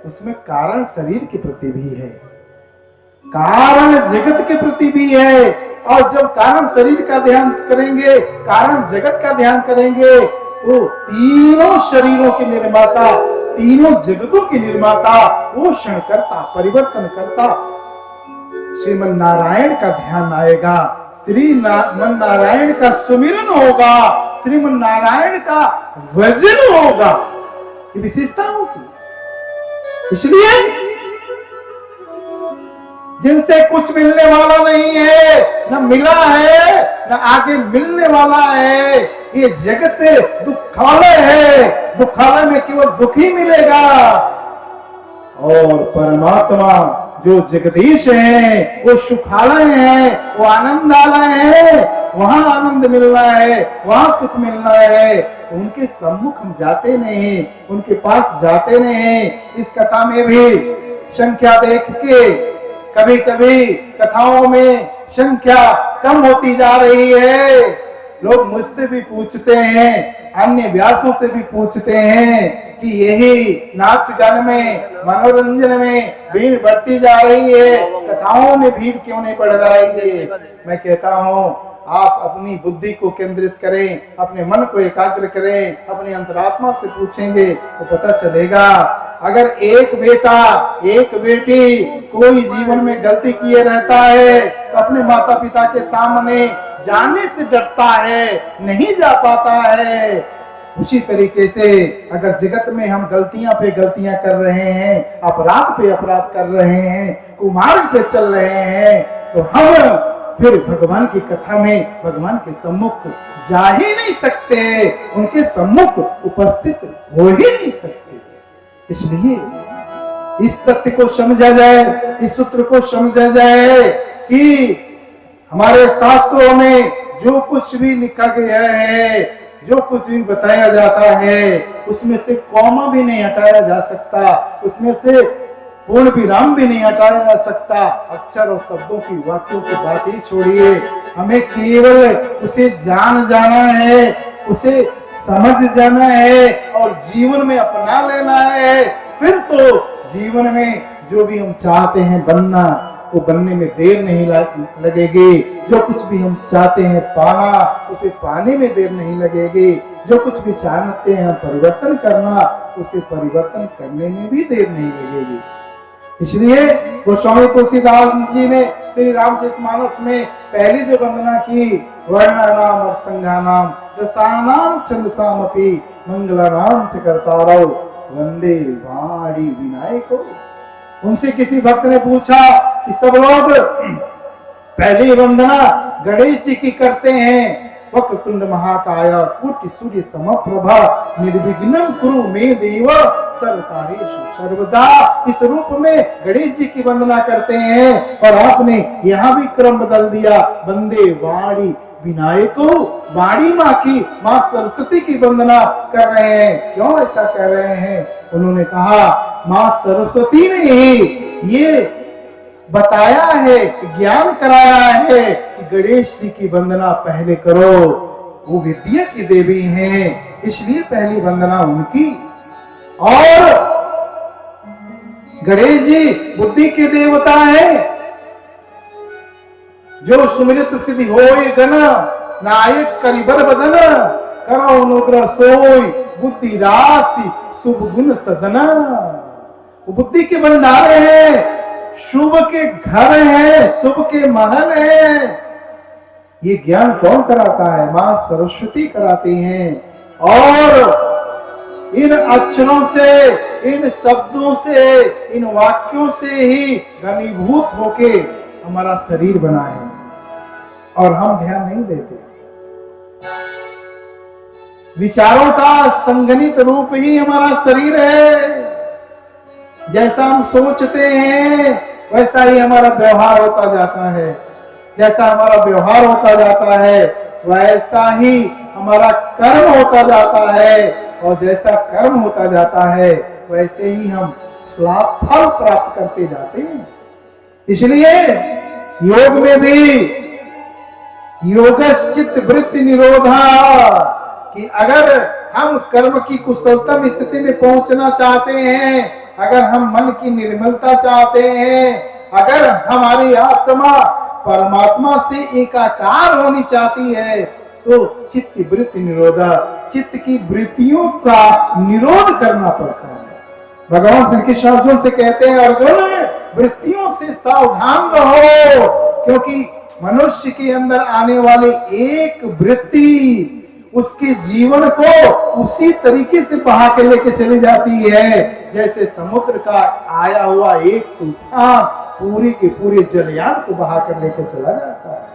उसमें कारण शरीर के प्रति भी है, कारण जगत के प्रति भी है। और जब कारण शरीर का ध्यान करेंगे, कारण जगत का ध्यान करेंगे, तो तीनों शरीरों के निर्माता, तीनों जगतों के निर्माता, पोषण करता, परिवर्तन करता श्रीमन नारायण का ध्यान आएगा, श्री मन नारायण का सुमिरन होगा, श्रीमन नारायण का वजन होगा, ये विशेषता होगी। इसलिए जिनसे कुछ मिलने वाला नहीं है, न मिला है, न आगे मिलने वाला है, ये जगत दुखालय है, दुखालय में केवल दुख ही मिलेगा। और परमात्मा जो जगदीश है वो सुखालय है, वो आनंदालय है, वहां आनंद मिलना है, वहां सुख मिलना है। तो उनके सम्मुख हम जाते नहीं, उनके पास जाते नहीं। इस कथा में भी संख्या देख के कभी कभी कथाओं में संख्या कम होती जा रही है। लोग मुझसे भी पूछते हैं, अन्य व्यासों से भी पूछते हैं कि यही नाच गान में, मनोरंजन में भीड़ बढ़ती जा रही है, कथाओं में भीड़ क्यों नहीं बढ़ रही है? मैं कहता हूँ आप अपनी बुद्धि को केंद्रित करें, अपने मन को एकाग्र करें, अपनी अंतरात्मा से पूछेंगे तो पता चलेगा। अगर एक बेटा एक बेटी कोई जीवन में गलती किए रहता है तो अपने माता पिता के सामने जाने से डरता है, नहीं जा पाता है। उसी तरीके से अगर जगत में हम गलतियां पे गलतियां कर रहे हैं, अपराध पे अपराध कर रहे हैं, कुमार्ग पे चल रहे हैं, तो हम फिर भगवान की कथा में भगवान के सम्मुख जा ही नहीं सकते, उनके सम्मुख उपस्थित हो ही नहीं सकते। इसलिए इस तथ्य को समझा जाए, इस सूत्र को समझा जाए कि हमारे शास्त्रों में जो कुछ भी लिखा गया है, जो कुछ भी बताया जाता है, उसमें से कॉमा भी नहीं हटाया जा सकता, उसमें से पूर्ण विराम भी नहीं हटाया जा सकता। अक्षर और शब्दों की, वाक्यों की बात ही छोड़िए, हमें केवल उसे जान जाना है, उसे समझ जाना है और जीवन में अपना लेना है। फिर तो जीवन में जो भी हम चाहते हैं बनना, वो बनने में देर नहीं लगेगी। जो कुछ भी हम चाहते हैं पाना, उसे पाने में देर नहीं लगेगी। जो कुछ भी चाहते हैं परिवर्तन करना, उसे परिवर्तन करने में भी देर नहीं लगेगी। इसलिए गोस्वामी तुलसीदास जी ने श्री रामचरितमानस में पहली जो वंदना की, वर्णानाम और संज्ञानाम रसानाम छंदसामपि मंगलानाम च कर्तारौ वंदे वाणी विनायको। उनसे किसी भक्त ने पूछा कि सब लोग पहली वंदना गणेश जी की करते हैं, वक्रतुंड महाकाय कोटि सूर्य समप्रभा निर्विघ्नं कुरु मे देव सर्वकार्येषु सर्वदा। इस रूप में गणेश जी की वंदना करते हैं और आपने यहाँ भी क्रम बदल दिया, वंदे वाणी विनायको। वाणी माँ की, माँ सरस्वती की वंदना कर रहे हैं। क्यों ऐसा कर रहे हैं? उन्होंने कहा माँ सरस्वती ने ही ये बताया है, ज्ञान कराया है कि गणेश जी की वंदना पहले करो, वो विद्या की देवी हैं, इसलिए पहली वंदना उनकी। और गणेश जी बुद्धि के देवता हैं, जो सुमिरत सिद्धि होय गण नायक करिबर बदन करो अनुग्रह सोई बुद्धि राशि शुभ गुण सदना। वो बुद्धि के भंडार हैं, शुभ के घर है, शुभ के महल है। ये ज्ञान कौन कराता है? मां सरस्वती कराती हैं। और इन अक्षरों से, इन शब्दों से, इन वाक्यों से ही घनीभूत होके हमारा शरीर बना है और हम ध्यान नहीं देते। विचारों का संगठित रूप ही हमारा शरीर है। जैसा हम सोचते हैं वैसा ही हमारा व्यवहार होता जाता है, जैसा हमारा व्यवहार होता जाता है वैसा ही हमारा कर्म होता जाता है, और जैसा कर्म होता जाता है वैसे ही हम फल प्राप्त करते जाते हैं। इसलिए योग में भी योगश्चित्त वृत्ति निरोधा, कि अगर हम कर्म की कुशलतम स्थिति में पहुंचना चाहते हैं, अगर हम मन की निर्मलता चाहते हैं, अगर हमारी आत्मा परमात्मा से एकाकार होनी चाहती है, तो चित्त वृत्ति निरोधा, चित्त की वृत्तियों का निरोध करना पड़ता है। भगवान श्री कृष्ण अर्जुन से कहते हैं, अर्जुन वृत्तियों से सावधान रहो, क्योंकि मनुष्य के अंदर आने वाली एक वृत्ति उसके जीवन को उसी तरीके से बहा के लेके चली जाती है जैसे समुद्र का आया हुआ एक तूफान पूरे के पूरे जलयान को बहा कर लेके चला जाता है।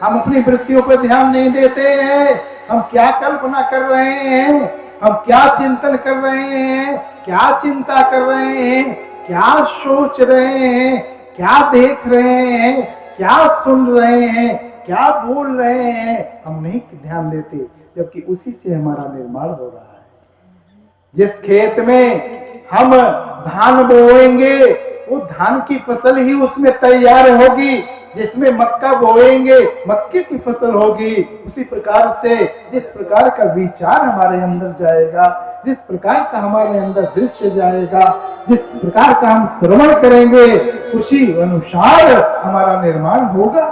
हम अपनी वृत्तियों पर ध्यान नहीं देते हैं। हम क्या कल्पना कर रहे हैं, हम क्या चिंतन कर रहे हैं, क्या चिंता कर रहे हैं, क्या सोच रहे हैं, क्या देख रहे हैं, क्या सुन रहे हैं, क्या बोल रहे हैं, हम नहीं ध्यान देते, जबकि उसी से हमारा निर्माण हो रहा है। जिस खेत में हम धान बोएंगे वो धान की फसल ही उसमें तैयार होगी, जिसमें मक्का बोएंगे मक्के की फसल होगी। उसी प्रकार से जिस प्रकार का विचार हमारे अंदर जाएगा, जिस प्रकार का हमारे अंदर दृश्य जाएगा, जिस प्रकार का हम श्रवण करेंगे उसी अनुसार हमारा निर्माण होगा।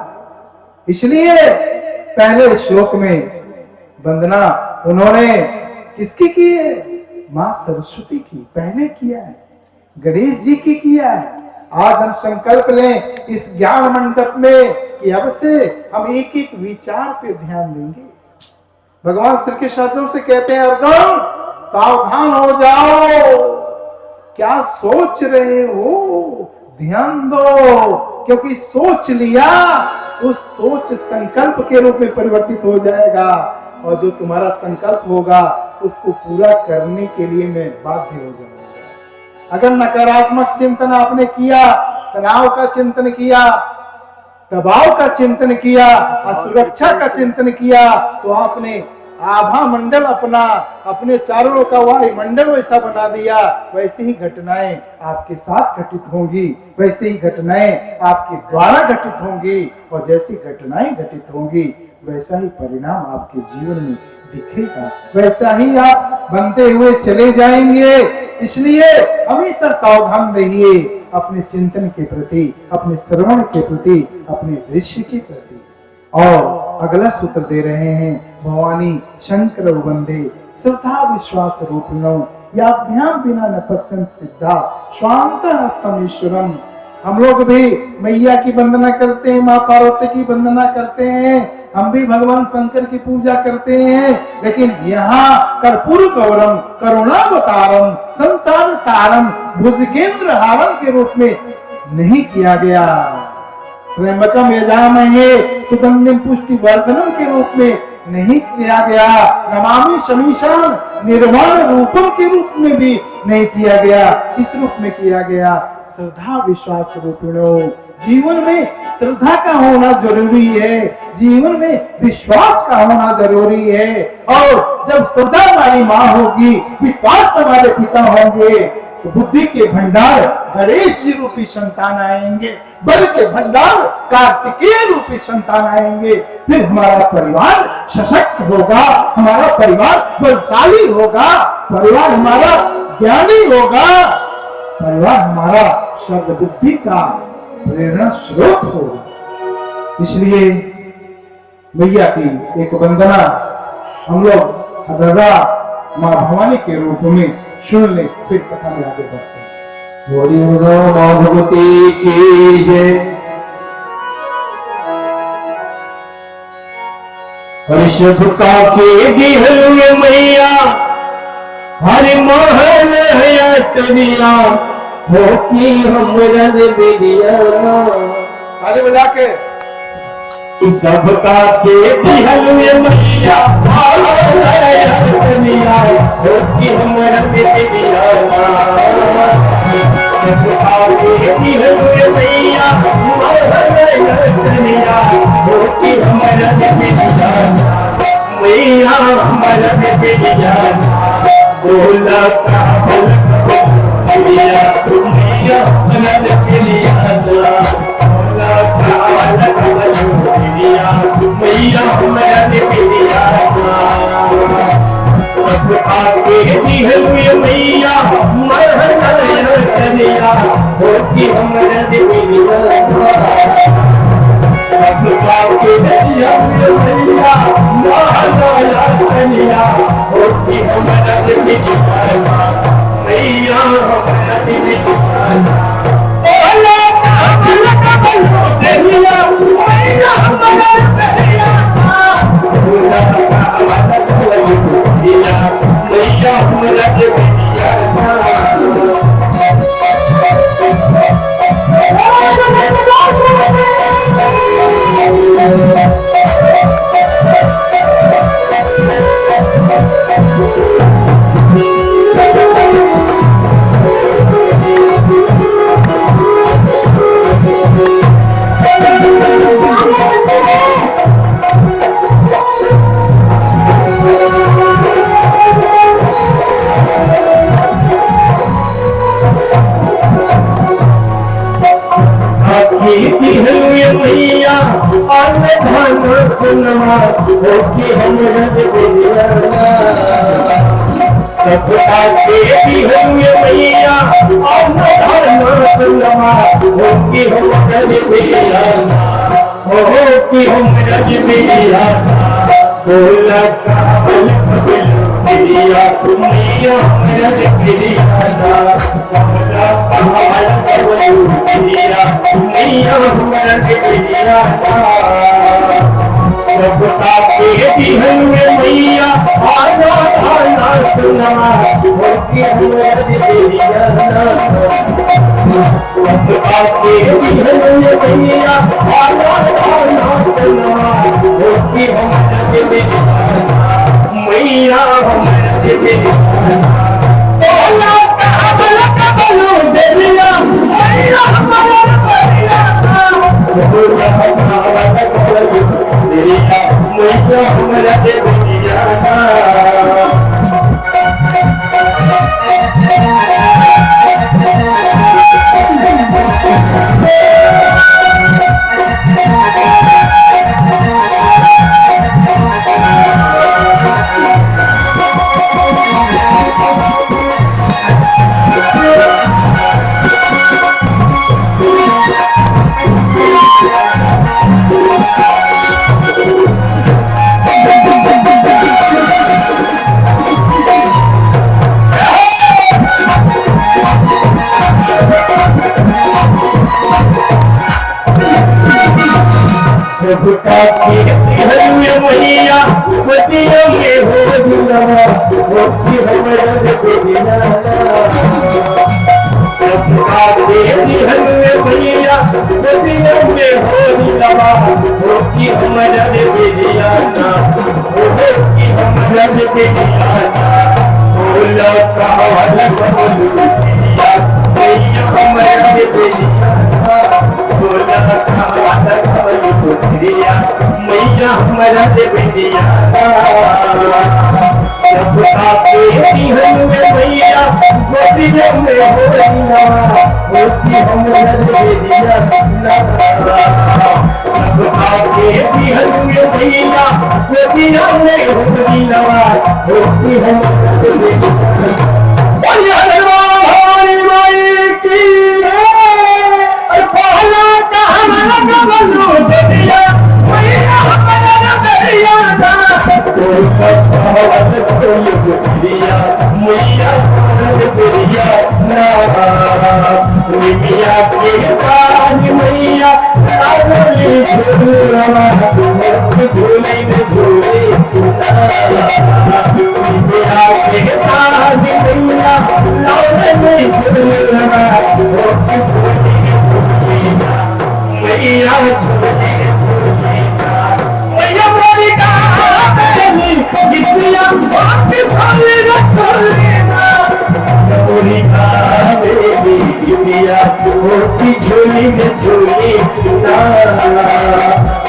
इसलिए पहले श्लोक में वंदना उन्होंने किसकी की है? मां सरस्वती की पहले किया है, गणेश जी की किया है। आज हम संकल्प लें इस ज्ञान मंडप में कि अब से हम एक एक विचार पे ध्यान देंगे। भगवान श्री कृष्ण अर्जुन से कहते हैं, अर्जुन सावधान हो जाओ, क्या सोच रहे हो, ध्यान दो, क्योंकि सोच लिया उस सोच संकल्प के रूप में परिवर्तित हो जाएगा और जो तुम्हारा संकल्प होगा उसको पूरा करने के लिए मैं बाध्य हो जाऊंगा। अगर नकारात्मक चिंतन आपने किया, तनाव का चिंतन किया, दबाव का चिंतन किया, असुरक्षा का चिंतन किया, तो आपने आभा मंडल अपने चारों का वायुमंडल वैसा बना दिया। वैसे ही घटनाएं आपके साथ घटित होंगी, वैसे ही घटनाएं आपके द्वारा घटित होंगी और जैसी घटनाएं घटित होंगी वैसा ही परिणाम आपके जीवन में दिखेगा, वैसा ही आप बनते हुए चले जाएंगे। इसलिए हमेशा सावधान रहिए अपने चिंतन के प्रति, अपने श्रवण के प्रति, अपने दृश्य के प्रति। और अगला सूत्र दे रहे हैं, भवानी शंकर वंदे श्रद्धा विश्वास रूपिणो याभ्याम बिना न पश्यन्त सिद्धा स्वांत हस्तमीश्वरम। हम लोग भी मैया की वंदना करते हैं, माँ पार्वती की वंदना करते हैं, हम भी भगवान शंकर की पूजा करते हैं, लेकिन यहाँ कर्पूर गौरम करुणावतारम संसार सारम भुजगेंद्र हारम के रूप में नहीं किया गया। त्र्यंबकम यजामहे सुगंधिम पुष्टि वर्धनम के रूप में नहीं किया गया। नमामि शमीशान निर्वाण रूपम के रूप में भी नहीं किया गया। किस रूप में किया गया? श्रद्धा विश्वास रूपिणो। जीवन में श्रद्धा का होना जरूरी है, जीवन में विश्वास का होना जरूरी है। और जब श्रद्धा हमारी माँ होगी, विश्वास हमारे पिता होंगे, तो बुद्धि के भंडार गणेश जी रूपी संतान आएंगे, बल के भंडार कार्तिकेय रूपी संतान आएंगे। फिर हमारा परिवार सशक्त होगा, हमारा परिवार बलशाली होगा, परिवार हमारा ज्ञानी होगा, परिवार हमारा सद्बुद्धि का प्रेरणा स्रोत होगा। इसलिए मैया की एक वंदना हम लोग हदरा माँ भवानी के रूप में सुन ले, फिर कथा में आगे बढ़ते हैं। बोलिए माँ भगवती की जय। ऋषभ का के दिहल मैया हर महल है टनिया होती हमरा बेदिया। ताली बजा के सबका के दिहल मैया हर महल है टनिया होती हमरा बेदिया। सबका के दिहल मैया हर महल है टनिया होती हमरा बेदिया। मैया हमरा बेदिया बोला का मैया मैया सनद के लिया बोला का मैया मैया सनद के लिया। सब आगे दिहल मैया मरहर चलिया होती हमरा बेदिया। सब आगे दिहल मैया मरहर चलिया होती हमरा बेदिया। मैया हमरा बेदिया बोला का मैया मैया हमरा बेदिया बोला का मैया सुनवा होती हम रज बिलिया सब आके भी हुए मैया सुनवा होती हम रज बिलिया होती हम रज बिलिया बोला काबल बिलिया मैया रज बिलिया बोला काबल बिलिया मैया रज बिलिया सब आके भी हुए मैया आना आना सुनवा होती हम रज बिलिया सब आके भी हुए मैया आना आना सुनवा होती हम रज बिलिया मैया हम रज बिलिया बोला काबल बिलिया मैया हमारा बिलिया बोला काबल बिलिया मैया हम रज बिलिया सबका मैया बतिया में हो जुलवा होती हम रज बिलिया सबका मैया बतिया में हो जुलवा होती हम रज बिलिया होती हम रज बिलिया बोला काबल बिलिया मैया हम रज बिलिया बोला काबल बिलिया मैया हमारा बिलिया सब आके भी हुए मैया गोदिया में होलिया होती हमारा बिलिया सब आके भी हुए मैया गोदिया में होलिया होती हमारा बिलिया हमारी माई की पहला का हमारा कबल बिलिया मैया हमारा बिलिया मैया बिलिया मैया के पानी मैया झूले में झूले मैया के पानी मैया मैया मैया बोली कितिया बात भाले रखलेना बोली कितिया होती झोली में झोली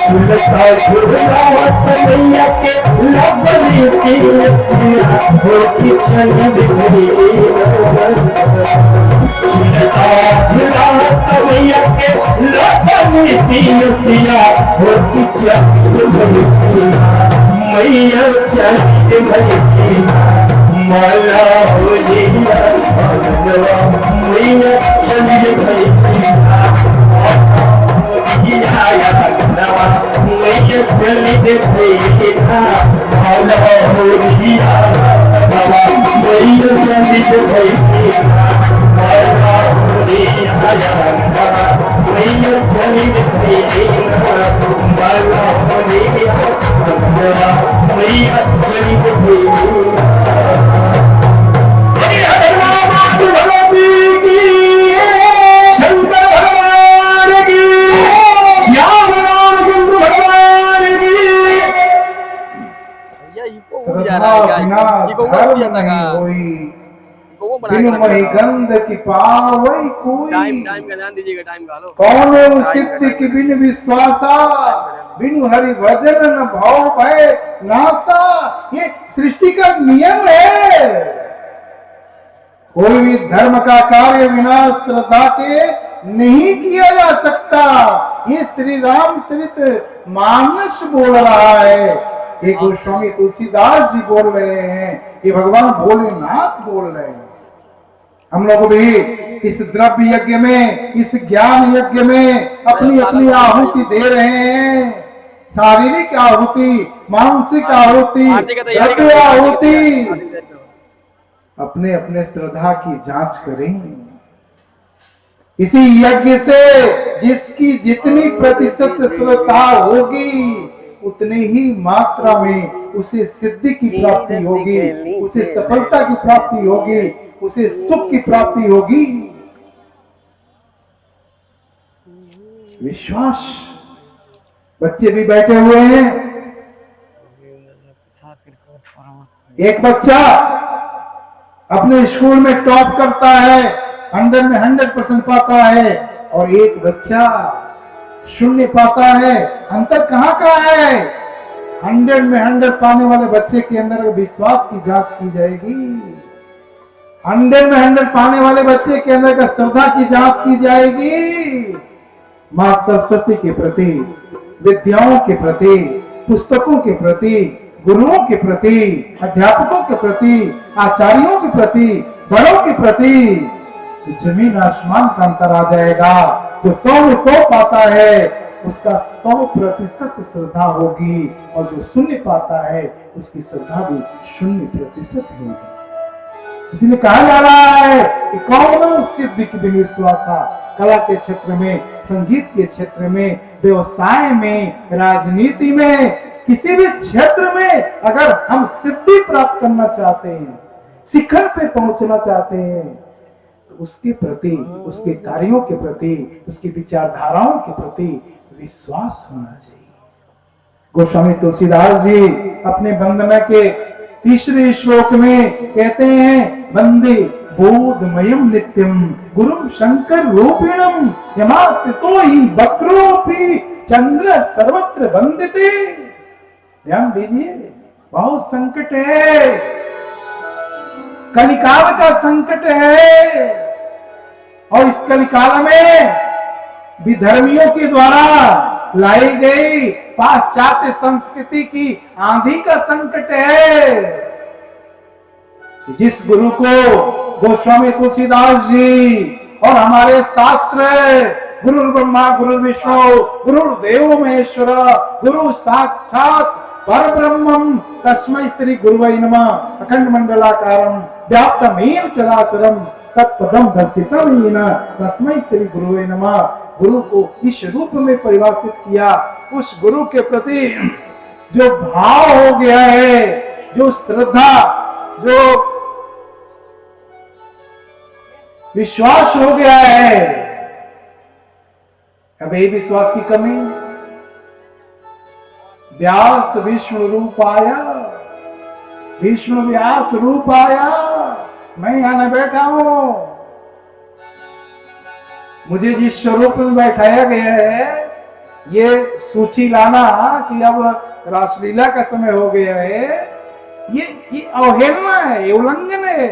झुलता झुलता मैया के लबली की लसिया होती चली बिखरी झुलता झुलता मैया के लबली की लसिया होती चली बिखरी मैया चली बिखरी माला होलिया मैया चली बिखरी मैया चली बिखरी माला होलिया मैया चली बिखरी माला होलिया मैया चली बिखरी माला होलिया मैया चली बिखरी शंकर भगवान की श्याम रामचंद्र भगवान की भैया इको उड़ जा श्रद्धा रहा है बिना क्या? इको उड़ धर्म जाता नहीं का? होई, इको वो बना बिनु के मही रखा है। गंध की पावई कोई। टाइम का ध्यान दीजिएगा, टाइम का लो। कौन सिद्धि की बिन विश्वासा, बिनु हरि भजन न भाव भय नासा। ये सृष्टि का नियम है। कोई भी धर्म का कार्य बिना श्रद्धा के नहीं किया जा सकता। ये श्री रामचरित मानस बोल रहा है, ये गोस्वामी तुलसीदास जी बोल रहे हैं, ये भगवान भोलेनाथ बोल रहे हैं। हम लोग भी इस द्रव्य यज्ञ में, इस ज्ञान यज्ञ में अपनी अपनी आहुति दे रहे हैं। शारीरिक आहुति, मानसिक आहुति, द्रव्य आहुति। अपने अपने श्रद्धा की जांच करें। इसी यज्ञ से जिसकी जितनी प्रतिशत श्रद्धा होगी, उतनी ही मात्रा में उसे सिद्धि की प्राप्ति होगी, उसे सफलता की प्राप्ति होगी, उसे सुख की प्राप्ति होगी। विश्वास। बच्चे भी बैठे हुए हैं। एक बच्चा अपने स्कूल में टॉप करता है, 100 में 100% पाता है, और एक बच्चा 0 पाता है। अंतर कहाँ का है? 100 में 100 पाने वाले बच्चे के अंदर विश्वास की जांच की जाएगी। 100 में 100 पाने वाले बच्चे के अंदर का श्रद्धा की जांच की जाएगी। मां सरस्वती के प्रति, विद्याओं के प्रति, पुस्तकों के प्रति, गुरुओं के प्रति, अध्यापकों के प्रति, आचार्यों के प्रति, बड़ों के प्रति जमीन आसमान का अंतर आ जाएगा। जो 100 में 100 पाता है उसका 100% श्रद्धा होगी, और जो 0 पाता है उसकी श्रद्धा भी 0% होगी। इसलिए कहा जा रहा है कि कौन सिद्धि की बिन विश्वासा। कला के क्षेत्र में, संगीत के क्षेत्र में, व्यवसाय में, राजनीति में, किसी भी क्षेत्र में अगर हम सिद्धि प्राप्त करना चाहते हैं, शिखर पे पहुंचना चाहते हैं, तो उसके प्रति, उसके कार्यों के प्रति, उसकी विचारधाराओं के प्रति विश्वास होना चाहिए। गोस्वामी तुलसीदास जी अपने वंदना के 3रे श्लोक में कहते हैं, वंदे बोधमयम नित्यम गुरुम शंकर रूपिणम यमाश्रितो हि वक्रोपि चंद्र सर्वत्र वंदिते। ध्यान दीजिए, बहुत संकट है, कलिकाल का संकट है, और इस कलिकाल में विधर्मियों के द्वारा लाई गई पाश्चात्य संस्कृति की आंधी का संकट है। जिस गुरु को गोस्वामी तुलसीदास जी और हमारे शास्त्र गुरु ब्रह्मा गुरु विष्णु गुरुदेव महेश्वर गुरु साक्षात परब्रह्मम तस्मै श्री गुरुवै नमः अखंड मंडलाकारं व्याप्तमेन चराचरं तत्पदं दर्शितं येन तस्मै श्री गुरुवै नमः। गुरु को इस रूप में परिभाषित किया। उस गुरु के प्रति जो भाव हो गया है, जो श्रद्धा, जो विश्वास हो गया है, अब यही विश्वास की कमी। व्यास विष्णु रूपाया, विष्णु व्यास रूपाया, मैं यहां न बैठा हूं। मुझे जिस स्वरूप में बैठाया गया है, ये सूची लाना कि अब रासलीला का समय हो गया है, ये अवहेलना है, ये उल्लंघन है।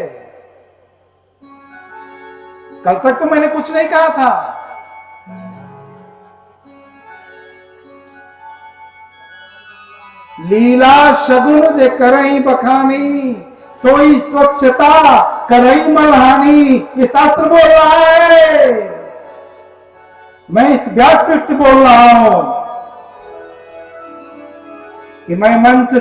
कल तक तो मैंने कुछ नहीं कहा था। लीला शगुन जे करई बखानी, सोई स्वच्छता करई मलहानी, ये शास्त्र बोल रहा है। मैं इस व्यासपीठ से बोल रहा हूं कि मैं मंच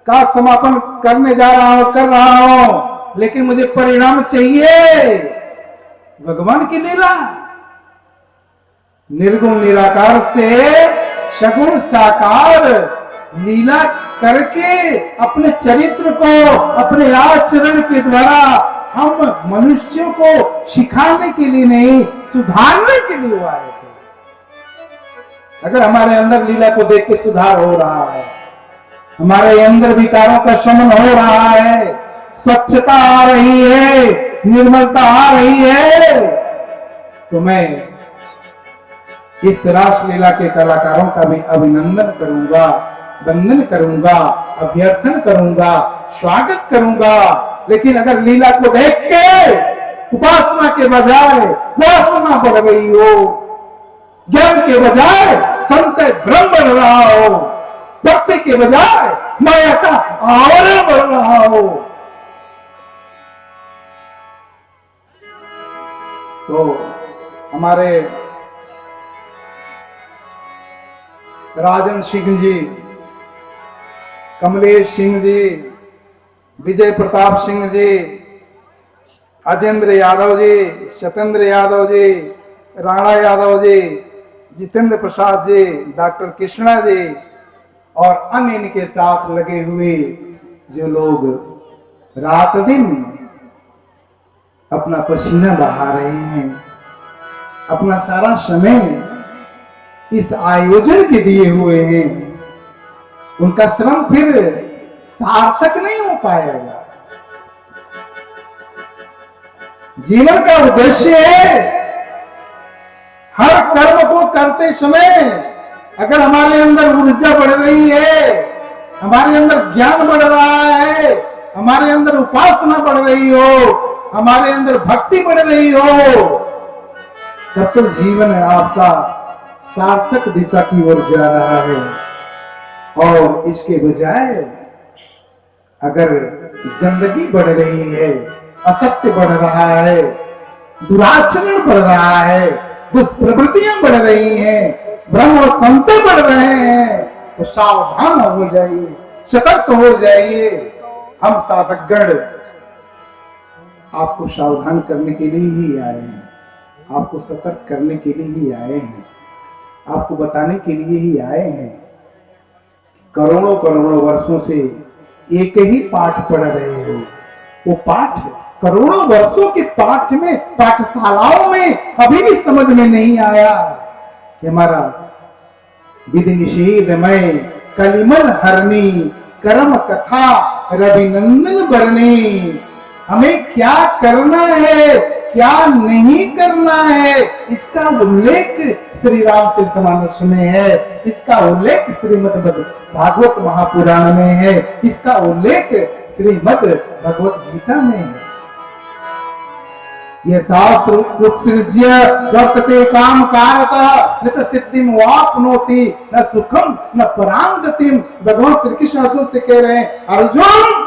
का समापन करने जा रहा हूं, कर रहा हूं, लेकिन मुझे परिणाम चाहिए। भगवान की लीला निर्गुण निराकार से सगुण साकार लीला करके अपने चरित्र को अपने आचरण के द्वारा हम मनुष्यों को सिखाने के लिए नहीं, सुधारने के लिए आए थे। अगर हमारे अंदर लीला को देख के सुधार हो रहा है हमारे अंदर विकारों का शमन हो रहा है, स्वच्छता आ रही है, निर्मलता आ रही है। तो मैं इस रासलीला के कलाकारों का भी अभिनंदन करूंगा, वंदन करूंगा, अभ्यर्थन करूंगा, स्वागत करूंगा। लेकिन अगर लीला को देख के उपासना के बजाय वासना बढ़ रही हो, ज्ञान के बजाय संशय भ्रम बढ़ रहा हो, भक्ति के बजाय माया का आवरण बढ़ रहा हो, तो हमारे राजन सिंह जी, कमलेश सिंह जी, विजय प्रताप सिंह जी, अजेंद्र यादव जी, सत्येंद्र यादव जी, राणा यादव जी, जितेंद्र प्रसाद जी, डॉक्टर कृष्णा जी और अन्य इनके साथ लगे हुए जो लोग रात दिन अपना पसीना बहा रहे हैं, अपना सारा समय इस आयोजन के दिए हुए हैं, उनका श्रम फिर सार्थक नहीं हो पाएगा। जीवन का उद्देश्य है हर कर्म को करते समय अगर हमारे अंदर ऊर्जा बढ़ रही है, हमारे अंदर ज्ञान बढ़ रहा है, हमारे अंदर उपासना बढ़ रही हो, हमारे अंदर भक्ति बढ़ रही हो, तब तो जीवन आपका सार्थक दिशा की ओर जा रहा है। और इसके बजाय अगर गंदगी बढ़ रही है, असत्य बढ़ रहा है, दुराचरण बढ़ रहा है, दुष्प्रवृत्तियां बढ़ रही हैं, भ्रम और संशय बढ़ रहे हैं, तो सावधान हो जाइए, सतर्क हो जाइए। हम साधकगण आपको सावधान करने के लिए ही आए हैं, आपको सतर्क करने के लिए ही आए हैं, आपको बताने के लिए ही आए हैं। करोड़ों करोड़ों वर्षों से एक ही पाठ पढ़ रहे हो, वो पाठ करोड़ों वर्षों के पाठ में, पाठशालाओं में अभी भी समझ में नहीं आया कि हमारा विधि निषेधमय कलिमल हरणी कर्म कथा रविनंदन बरनी, हमें क्या करना है, क्या नहीं करना है, इसका उल्लेख श्री रामचरितमानस में है, इसका उल्लेख श्रीमद् भागवत महापुराण में है, इसका उल्लेख श्रीमद् भगवत गीता में है। यह शास्त्र उत्सृज्य वर्तते काम कारतः न सिद्धिम वाप्नोति न सुखम न पराम गतिम। भगवान श्री कृष्ण अर्जुन से कह रहे हैं, अर्जुन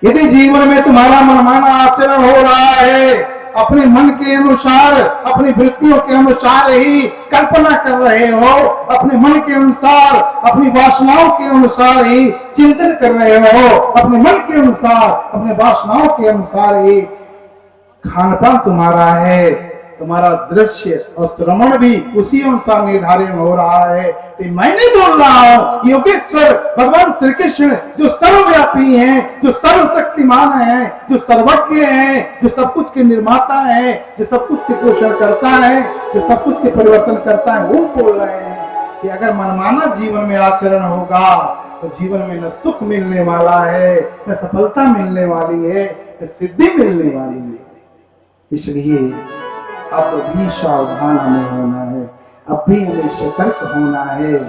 यदि जीवन में तुम्हारा मनमाना आचरण हो रहा है, अपने मन के अनुसार, अपनी वृत्तियों के अनुसार ही कल्पना कर रहे हो, अपने मन के अनुसार, अपनी वासनाओं के अनुसार ही चिंतन कर रहे हो, अपने मन के अनुसार, अपने वासनाओं के अनुसार ही खानपान तुम्हारा है, तुम्हारा दृश्य और श्रवण भी उसी अनुसार निर्धारित हो रहा है, तो मैं नहीं बोल रहा हूं, योगेश्वर भगवान श्री कृष्ण जो सर्वव्यापी हैं, जो सर्वशक्तिमान हैं, जो सर्वज्ञ हैं, जो सब कुछ के निर्माता हैं, जो सब कुछ के पोषण करता है, जो सब कुछ के परिवर्तन करता है, वो बोल रहे हैं कि अगर मनमाना जीवन में आचरण होगा तो जीवन में न सुख मिलने वाला है, न सफलता मिलने वाली है, न सिद्धि मिलने वाली है। इसलिए अब भी सावधान हमें होना है, अब भी हमें सतर्क होना है,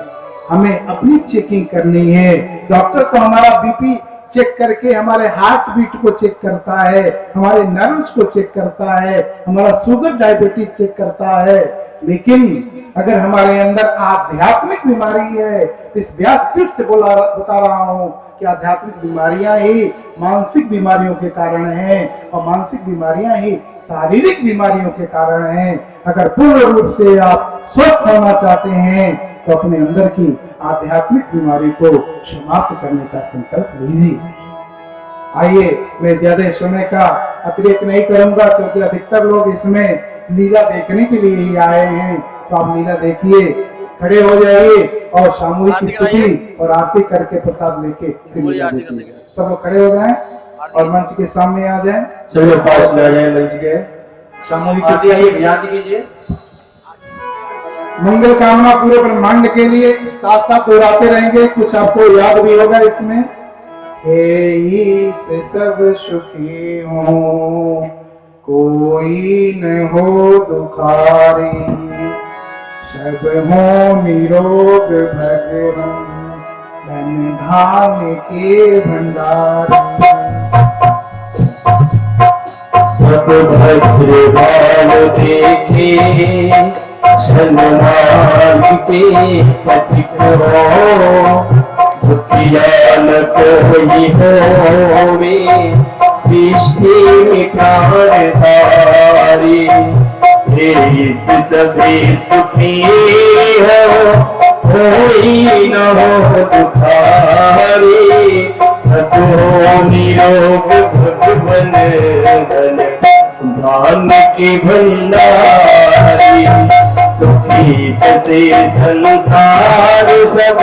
हमें अपनी चेकिंग करनी है। डॉक्टर तो हमारा बीपी चेक करके हमारे हार्ट बीट को चेक करता है, हमारे नर्व्स को चेक करता है, हमारा शुगर डायबिटीज चेक करता है, लेकिन अगर हमारे अंदर आध्यात्मिक बीमारी है तो इस व्यासपीठ से बता रहा हूँ कि आध्यात्मिक बीमारियां ही मानसिक बीमारियों के कारण हैं और मानसिक बीमारियां ही शारीरिक बीमारियों के कारण हैं। अगर पूर्ण रूप से आप स्वस्थ होना चाहते हैं तो अपने अंदर की आध्यात्मिक बीमारी को समाप्त करने का संकल्प लीजिए। आइए, मैं ज्यादा समय का अतिरेक नहीं करूंगा क्योंकि अधिकतर लोग इसमें लीला देखने के लिए ही आए हैं, तो आप लीला देखिए, खड़े हो जाइए और सामूहिक स्तुति और आरती करके प्रसाद लेके सब लोग खड़े हो जाएं और मंच के सामने आ जाएं। चलिए पास में आ जाए मंच के सामूहिक आरती कीजिए। मंगल कामना पूरे ब्रह्मांड के लिए साथ साथ दोहराते रहेंगे, कुछ आपको याद भी होगा इसमें। हे से सब सुखी हो, कोई न हो दुखारी, सब हो निरोग भगवान, धन धान्य के भंडार। सब भद्र बाल देखे, शनमान के पथिक हो, दुखिया न कोई होवे, सृष्टि में प्राणधारी। इस सभी सुखी हो, कोई न हो दुखारी, सतो निरोग भगवन, धन धान के भंडारी। सुखी से संसार सब,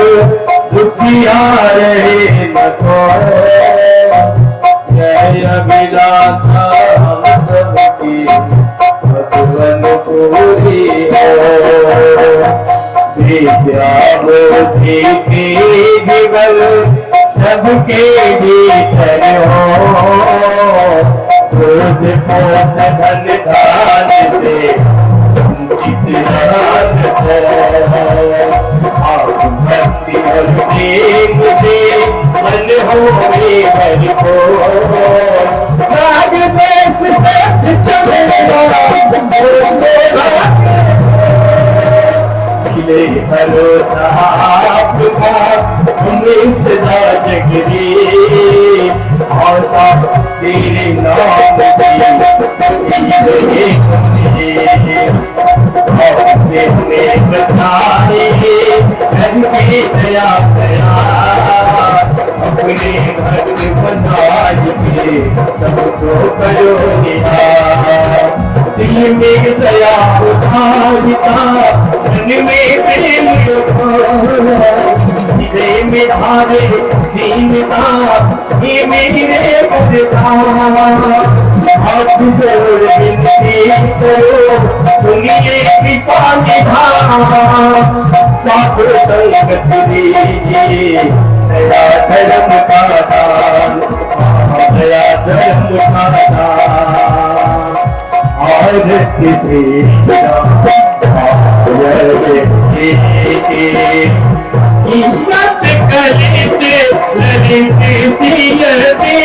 दुखिया रहे न कोई, जय अभिलाषा हम सबकी, भगवन पूरी हो। विद्या बुद्धि के दिवल, सबके भीतर हो, क्रोध क्रोध धन धान से चितनान हो। आप भक्ति और प्रेम से मन होवे हरि को, राग देश सच चलेगा, मिले भरोसा आपका, हमें सदा जगरी, आशा तेरे नाम की, हमें बचाए करके दया दया, अपने घर बनाए के सबको करो निहार। दिल में दया उठाता, मन में प्रेम हृदय में धारे सीनता, ये मेरे बदता। हाथ जोड़ विनती करो, सुनिए कृपा निधान, साथ संगत दीजिए, दया धर्म का दान, दया धर्म का दान। और किसी इज्जत करते ललित सीलते,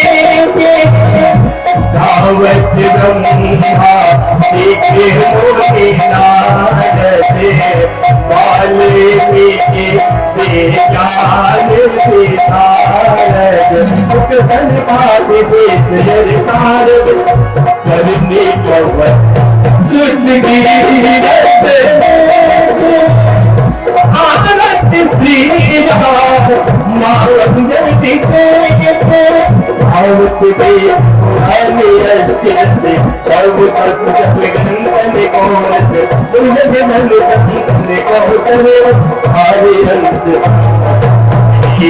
दावत ब्रह्मा देखे मोटे नारदे, वाल्मीकि से ज्ञान विशारद, मुख संपादि से सारद, करने पवत सृष्टि आनंद श्री मानव जगति के भावत के से सर्व सर्व शक्ति गंधने कौन दुर्जन धन शक्ति को सवे हरे हंस की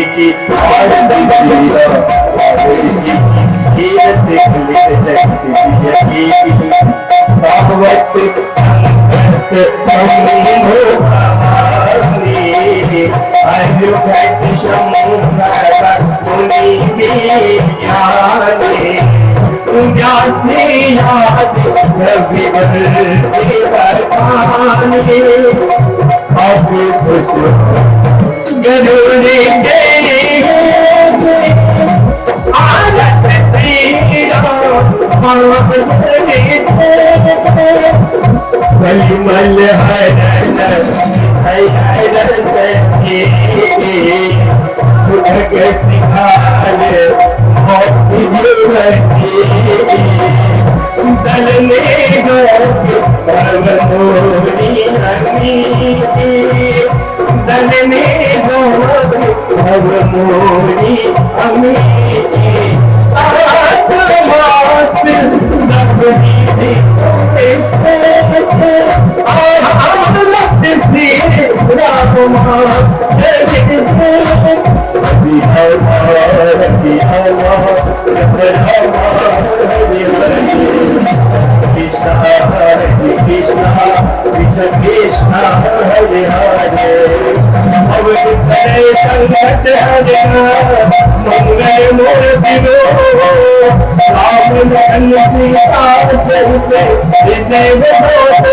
आनंद भागवत मल कृष्ण कृष्ण हरे हरे अवधि चले संकट हरे मंगल मूर्ति राम लखन सीता चरिते विजय बहुत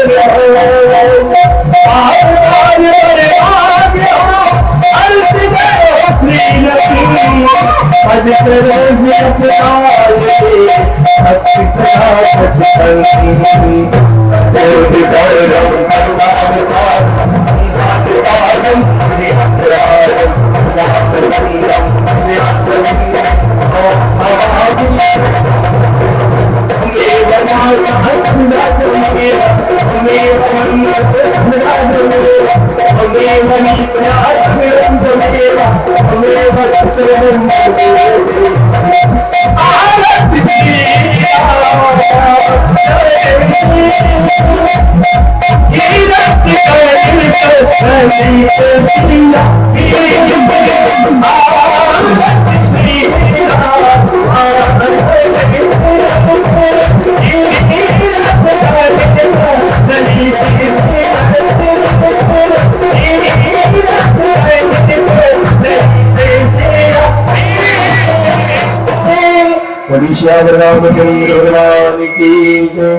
रामचंद्र भगवान की जय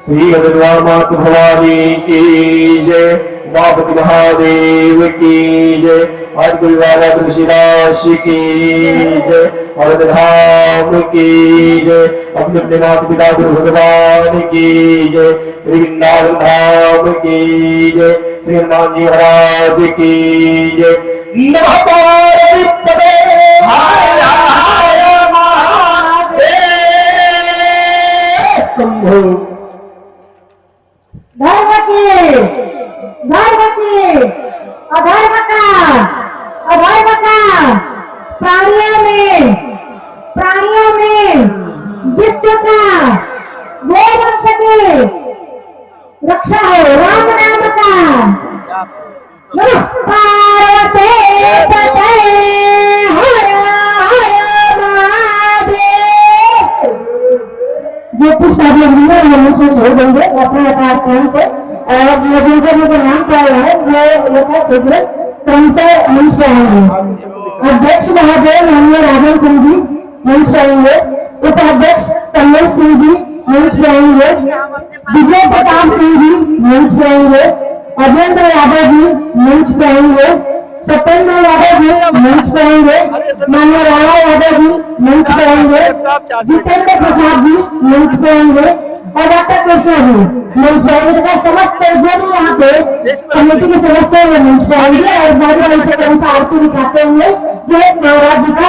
श्री हरिद्वार माता भवानी की जय बापति महादेव की जय आज गुरु बाबा तुलसीदास की जय और धाम की जय अपने अपने माता पिता गुरु भगवान की जय श्री वृंदावन धाम की जय श्री हनुमान जी महाराज की जय नमः पार्वती शंभो धर्म की अधर्म का प्राणियों में विश्व का वो वंश की रक्षा हो राम नाम का नमः पार्वती पते हर हर महादेव। जो पुष्प आप लोग लिए वो मुझसे छोड़ देंगे अपने अपने स्थान से और जिनका जिनका नाम पड़ा हुआ है वो शीघ्र क्रम से मंच पे आएंगे। अध्यक्ष महोदय माननीय राजन सिंह जी मंच पे आएंगे। उपाध्यक्ष कमल सिंह जी मंच पे आएंगे। विजय प्रताप सिंह जी मंच पे आएंगे। अजेंद्र यादव जी मंच पे आएंगे। सत्येंद्र यादव जी मंच पे आएंगे। माननीय राणा यादव जी मंच पे आएंगे। जितेंद्र प्रसाद जी मंच पे आएंगे और डॉक्टर कृष्णा जी मंच पे आएंगे तथा समस्त जो भी यहाँ पे कमेटी के सदस्य हैं वो मंच पे आएंगे और बारी बारी से क्रम से आरती दिखाते हुए जो एक नवरात्रि का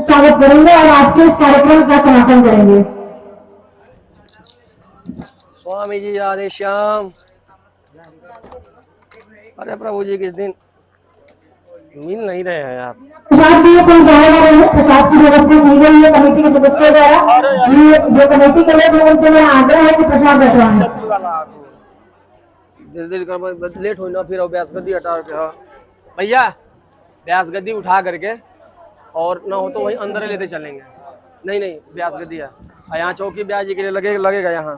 स्वागत करेंगे और आज के इस कार्यक्रम का समापन करेंगे। स्वामी जी राधे श्याम। अरे प्रभु जी किस दिन मिल नहीं रहे हैं आप। प्रसाद की समझाया जा रही है, प्रसाद की व्यवस्था की गई है कमेटी के सदस्यों द्वारा। ये जो कमेटी के लोग हैं उनसे मेरा आग्रह है कि प्रसाद बंटवाएं। धीरे कर लेट हो ना फिर ब्यास गद्दी हटा के। हाँ भैया ब्यास गद्दी उठा करके और ना हो तो वहीं अंदर लेते चलेंगे। नहीं ब्यास गद्दी है यहाँ चौकी ब्यास जी के लिए लगेगा यहाँ।